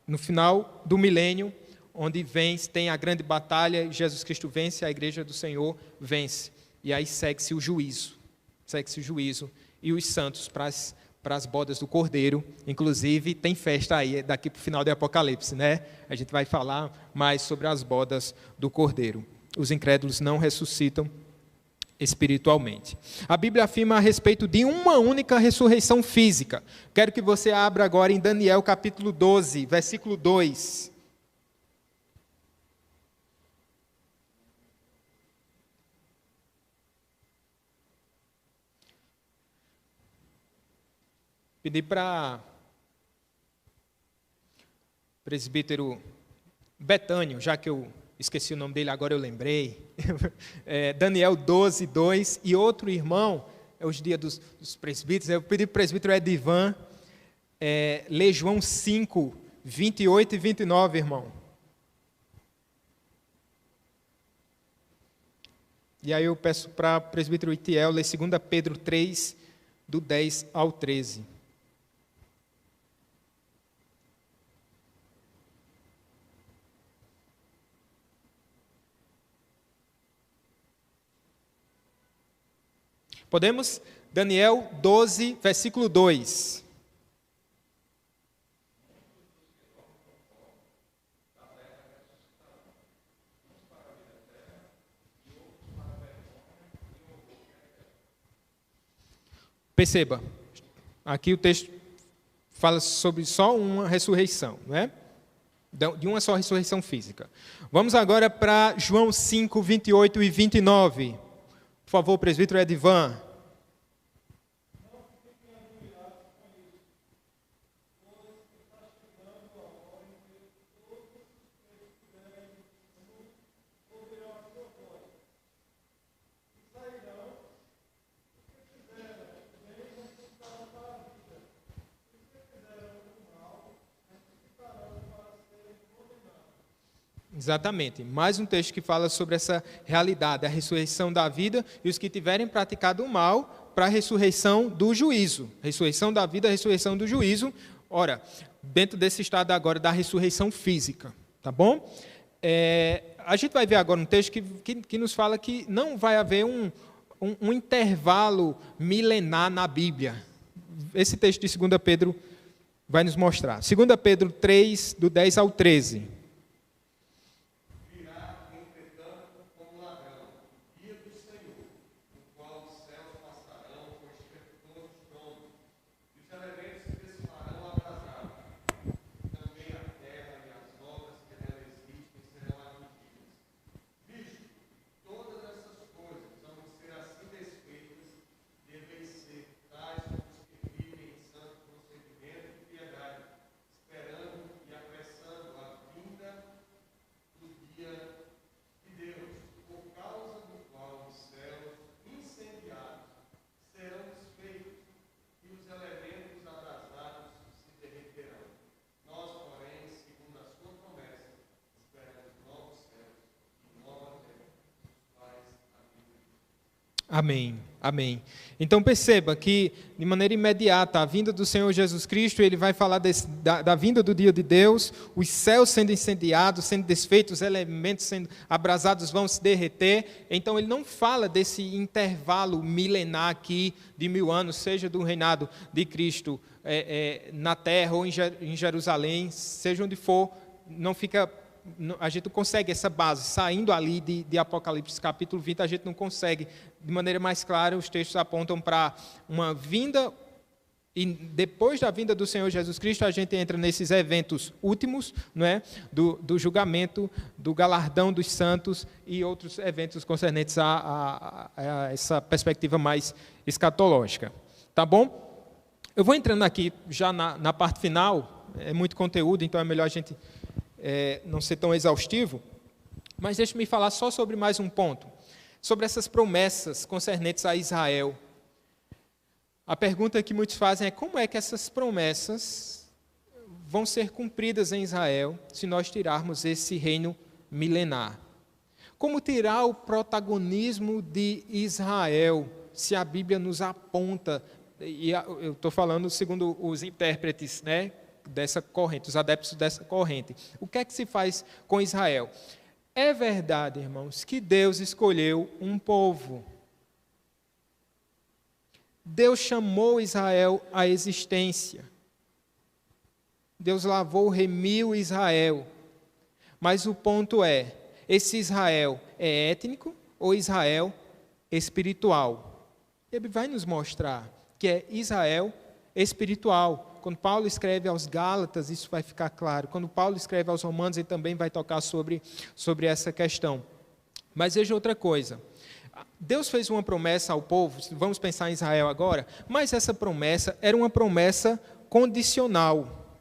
S1: no final do milênio, onde tem a grande batalha, Jesus Cristo vence, a igreja do Senhor vence. E aí segue-se o juízo, e os santos para as bodas do Cordeiro. Inclusive, tem festa aí, daqui para o final do Apocalipse, né? A gente vai falar mais sobre as bodas do Cordeiro. Os incrédulos não ressuscitam espiritualmente. A Bíblia afirma a respeito de uma única ressurreição física. Quero que você abra agora em Daniel capítulo 12, versículo 2. Pedi para o presbítero Betânio, já que eu esqueci o nome dele, agora eu lembrei. Daniel 12, 2. E outro irmão, é os dias dos presbíteros, eu pedi para o presbítero Edivan ler João 5, 28 e 29, irmão. E aí eu peço para o presbítero Itiel ler 2 Pedro 3, do 10 ao 13. Podemos? Daniel 12, versículo 2. Perceba, aqui o texto fala sobre só uma ressurreição, não é? De uma só ressurreição física. Vamos agora para João 5, 28 e 29. Por favor, presbítero Edivan. Exatamente, mais um texto que fala sobre essa realidade, a ressurreição da vida e os que tiverem praticado o mal para a ressurreição do juízo. Ressurreição da vida, a ressurreição do juízo. Ora, dentro desse estado agora da ressurreição física, tá bom? A gente vai ver agora um texto que nos fala que não vai haver um intervalo milenar na Bíblia. Esse texto de 2 Pedro vai nos mostrar. 2 Pedro 3, do 10 ao 13. Amém, amém. Então perceba que, de maneira imediata, a vinda do Senhor Jesus Cristo, ele vai falar da vinda do dia de Deus, os céus sendo incendiados, sendo desfeitos, os elementos sendo abrasados vão se derreter. Então ele não fala desse intervalo milenar aqui de 1000 anos, seja do reinado de Cristo na terra ou em Jerusalém, seja onde for, não fica... A gente não consegue essa base, saindo ali de Apocalipse capítulo 20, a gente não consegue, de maneira mais clara, os textos apontam para uma vinda, e depois da vinda do Senhor Jesus Cristo, a gente entra nesses eventos últimos, não é? do julgamento, do galardão dos santos e outros eventos concernentes a essa perspectiva mais escatológica. Tá bom? Eu vou entrando aqui já na parte final, é muito conteúdo, então é melhor a gente... não ser tão exaustivo, mas deixe-me falar só sobre mais um ponto, sobre essas promessas concernentes a Israel. A pergunta que muitos fazem é como é que essas promessas vão ser cumpridas em Israel se nós tirarmos esse reino milenar? Como tirar o protagonismo de Israel se a Bíblia nos aponta, e eu estou falando segundo os intérpretes, né, dessa corrente, os adeptos dessa corrente. O que é que se faz com Israel? É verdade, irmãos, que Deus escolheu um povo. Deus chamou Israel à existência. Deus lavou, remiu Israel. Mas o ponto é, esse Israel é étnico ou Israel espiritual? Ele vai nos mostrar que é Israel espiritual. Quando Paulo escreve aos Gálatas, isso vai ficar claro. Quando Paulo escreve aos Romanos, ele também vai tocar sobre essa questão. Mas veja outra coisa. Deus fez uma promessa ao povo, vamos pensar em Israel agora, mas essa promessa era uma promessa condicional.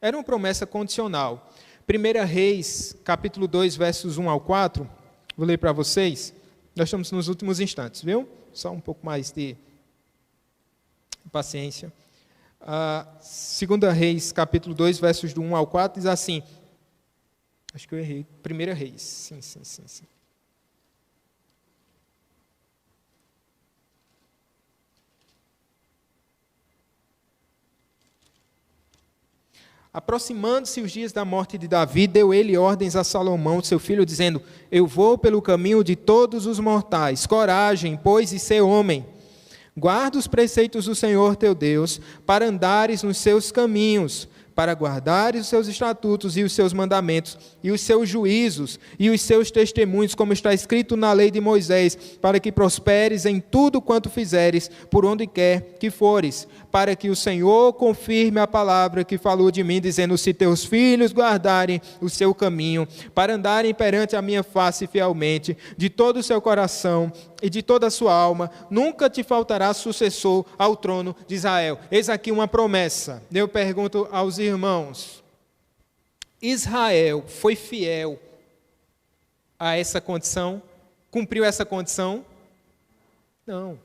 S1: Era uma promessa condicional. 1 Reis, capítulo 2, versos 1 ao 4, vou ler para vocês. Nós estamos nos últimos instantes, viu? Só um pouco mais de paciência. 2 Reis, capítulo 2, versos do 1 ao 4, diz assim, acho que eu errei, 1 Reis, sim. Aproximando-se os dias da morte de Davi, deu ele ordens a Salomão, seu filho, dizendo, eu vou pelo caminho de todos os mortais, coragem, pois, e ser homem. Guarda os preceitos do Senhor teu Deus, para andares nos seus caminhos, para guardares os seus estatutos e os seus mandamentos, e os seus juízos, e os seus testemunhos, como está escrito na lei de Moisés, para que prosperes em tudo quanto fizeres, por onde quer que fores, para que o Senhor confirme a palavra que falou de mim, dizendo, se teus filhos guardarem o seu caminho, para andarem perante a minha face fielmente, de todo o seu coração e de toda a sua alma, nunca te faltará sucessor ao trono de Israel. Eis aqui uma promessa. Eu pergunto aos irmãos, Israel foi fiel a essa condição? Cumpriu essa condição? Não.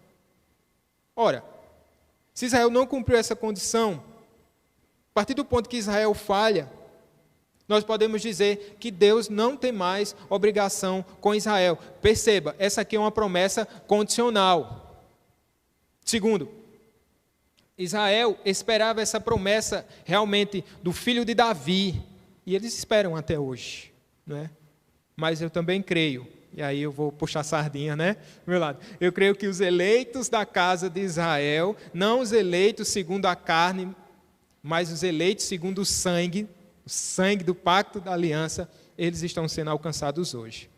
S1: Ora, se Israel não cumpriu essa condição, a partir do ponto que Israel falha, nós podemos dizer que Deus não tem mais obrigação com Israel. Perceba, essa aqui é uma promessa condicional. Segundo, Israel esperava essa promessa realmente do filho de Davi, e eles esperam até hoje, não é? Mas eu também creio, e aí eu vou puxar a sardinha, né? Do meu lado. Eu creio que os eleitos da casa de Israel, não os eleitos segundo a carne, mas os eleitos segundo o sangue do pacto da aliança, eles estão sendo alcançados hoje.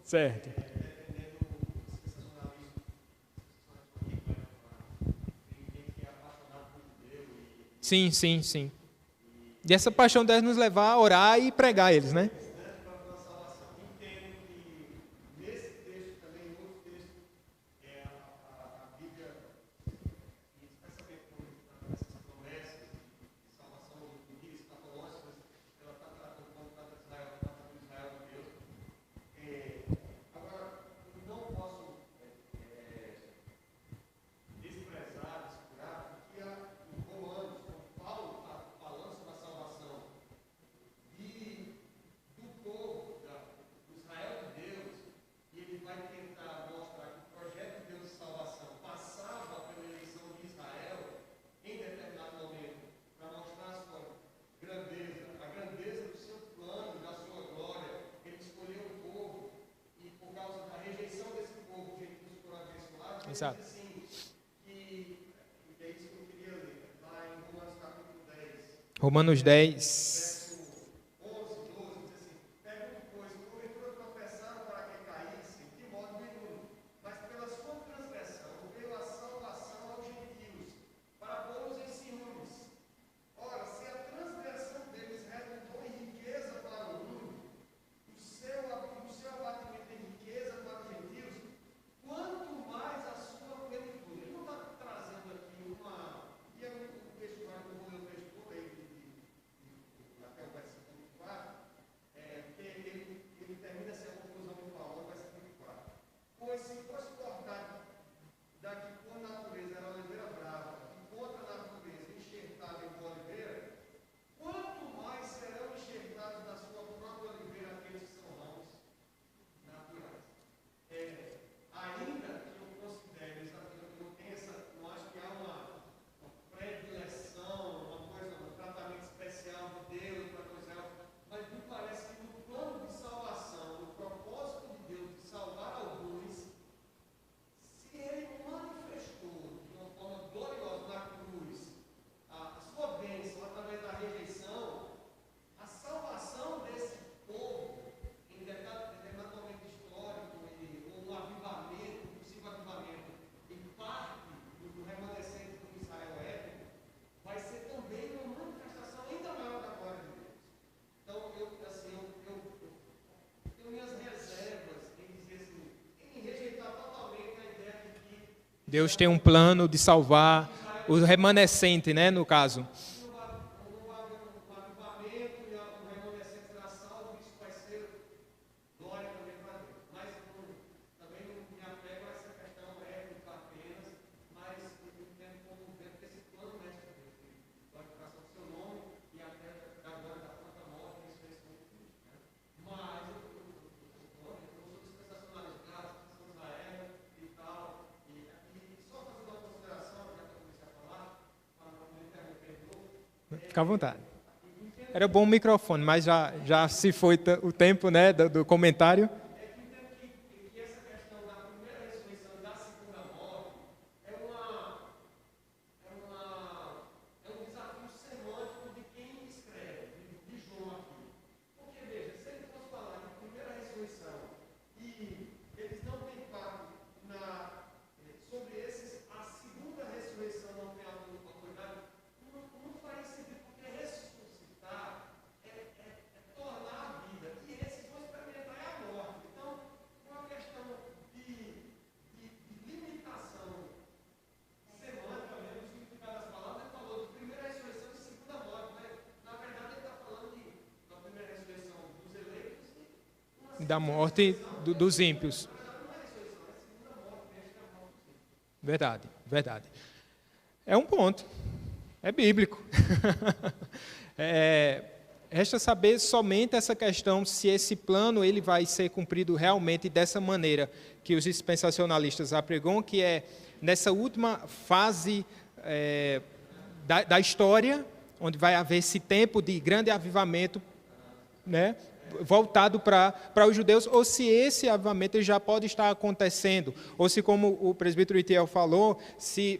S1: Certo. Sim. E essa paixão deve nos levar a orar e pregar eles, né? Exato. Romanos 10. Deus tem um plano de salvar o remanescente, né, no caso. Fica à vontade. Era bom o microfone, mas já se foi o tempo, né, do comentário. Da morte dos ímpios. Verdade, verdade. É um ponto. É bíblico. Resta saber somente essa questão, se esse plano ele vai ser cumprido realmente dessa maneira que os dispensacionalistas apregam, que é nessa última fase da história, onde vai haver esse tempo de grande avivamento, né, voltado para os judeus, ou se esse avivamento já pode estar acontecendo, ou se, como o presbítero Itiel falou,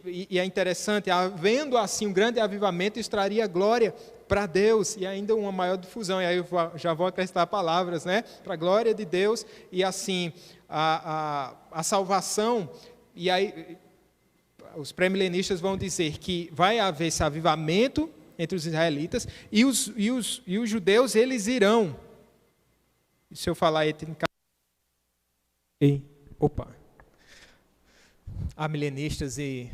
S1: e é interessante, havendo assim um grande avivamento, isso traria glória para Deus e ainda uma maior difusão, e aí eu já vou acrescentar palavras, né, para a glória de Deus, e assim, a salvação, e aí os pré-milenistas vão dizer que vai haver esse avivamento entre os israelitas, e os judeus, eles irão. Se eu falar etnicamente... Opa! Amilenistas e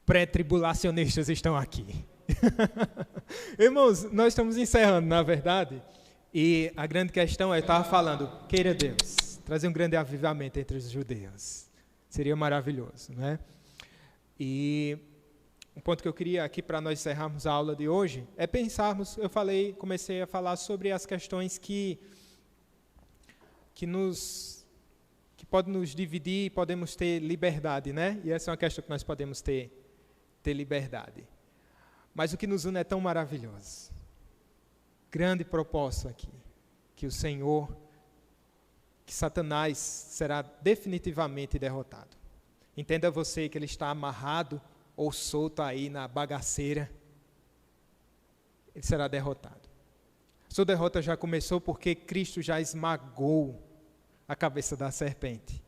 S1: pré-tribulacionistas estão aqui. Irmãos, nós estamos encerrando, na verdade, e a grande questão é, eu estava falando, queira Deus, trazer um grande avivamento entre os judeus. Seria maravilhoso, né? E um ponto que eu queria aqui para nós encerrarmos a aula de hoje é pensarmos, comecei a falar sobre as questões que podem nos dividir e podemos ter liberdade, né? E essa é uma questão que nós podemos ter liberdade. Mas o que nos une é tão maravilhoso. Grande propósito aqui, que o Senhor, que Satanás será definitivamente derrotado. entenda você que ele está amarrado ou solto aí na bagaceira, ele será derrotado. Sua derrota já começou porque Cristo já esmagou a cabeça da serpente.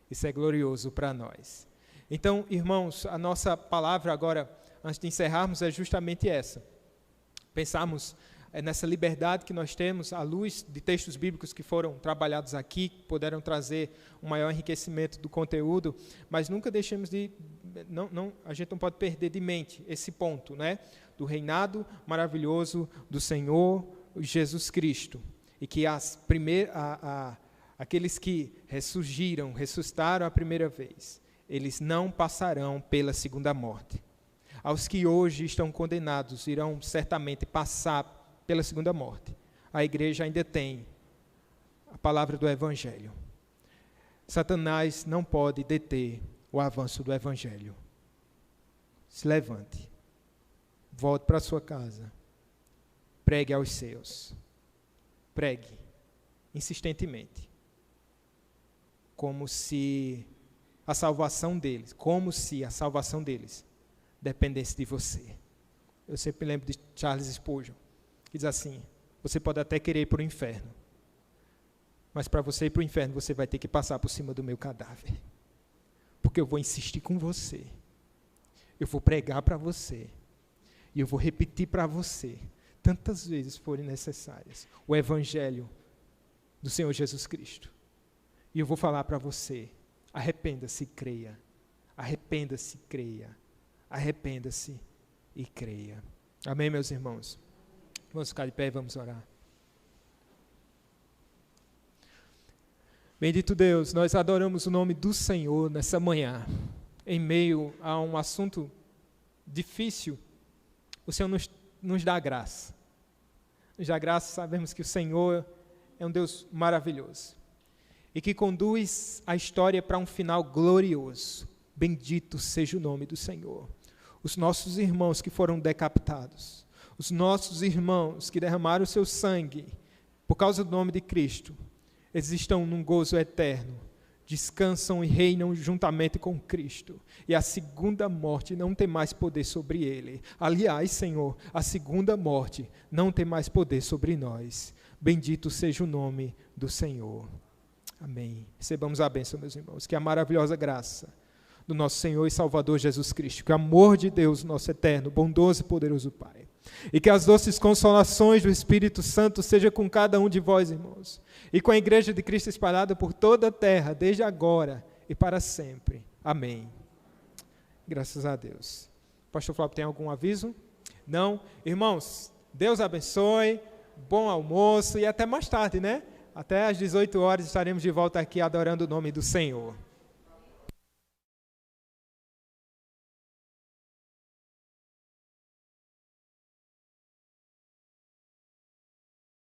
S1: Isso é glorioso para nós. Então, irmãos, a nossa palavra agora, antes de encerrarmos, é justamente essa. Pensarmos nessa liberdade que nós temos, à luz de textos bíblicos que foram trabalhados aqui, que puderam trazer um maior enriquecimento do conteúdo, mas nunca deixemos de, a gente não pode perder de mente esse ponto, né? Do reinado maravilhoso do Senhor Jesus Cristo, e que aqueles que ressuscitaram a primeira vez, eles não passarão pela segunda morte. Aos que hoje estão condenados, irão certamente passar pela segunda morte. A igreja ainda tem a palavra do Evangelho. Satanás não pode deter o avanço do Evangelho. Se levante, volte para a sua casa, pregue aos seus, pregue insistentemente, como se a salvação deles dependesse de você. Eu sempre lembro de Charles Spurgeon, que diz assim: você pode até querer ir para o inferno, mas para você ir para o inferno, você vai ter que passar por cima do meu cadáver, porque eu vou insistir com você, eu vou pregar para você, e eu vou repetir para você, tantas vezes forem necessárias, o Evangelho do Senhor Jesus Cristo, e eu vou falar para você: arrependa-se e creia, arrependa-se e creia, arrependa-se e creia. Amém, meus irmãos? Vamos ficar de pé e vamos orar. Bendito Deus, nós adoramos o nome do Senhor nessa manhã. Em meio a um assunto difícil, o Senhor nos dá graça. Nos dá graça, sabemos que o Senhor é um Deus maravilhoso e que conduz a história para um final glorioso. Bendito seja o nome do Senhor. Os nossos irmãos que foram decapitados, os nossos irmãos que derramaram o seu sangue por causa do nome de Cristo, eles estão num gozo eterno, descansam e reinam juntamente com Cristo, e a segunda morte não tem mais poder sobre ele. Aliás, Senhor, a segunda morte não tem mais poder sobre nós. Bendito seja o nome do Senhor. Amém. Recebamos a bênção, meus irmãos, que a maravilhosa graça do nosso Senhor e Salvador Jesus Cristo, que o amor de Deus, nosso eterno, bondoso e poderoso Pai, e que as doces consolações do Espírito Santo seja com cada um de vós, irmãos, e com a Igreja de Cristo espalhada por toda a terra, desde agora e para sempre. Amém. Graças a Deus. Pastor Flávio, tem algum aviso? Não? Irmãos, Deus abençoe, bom almoço e até mais tarde, né? Até às 18 horas estaremos de volta aqui adorando o nome do Senhor.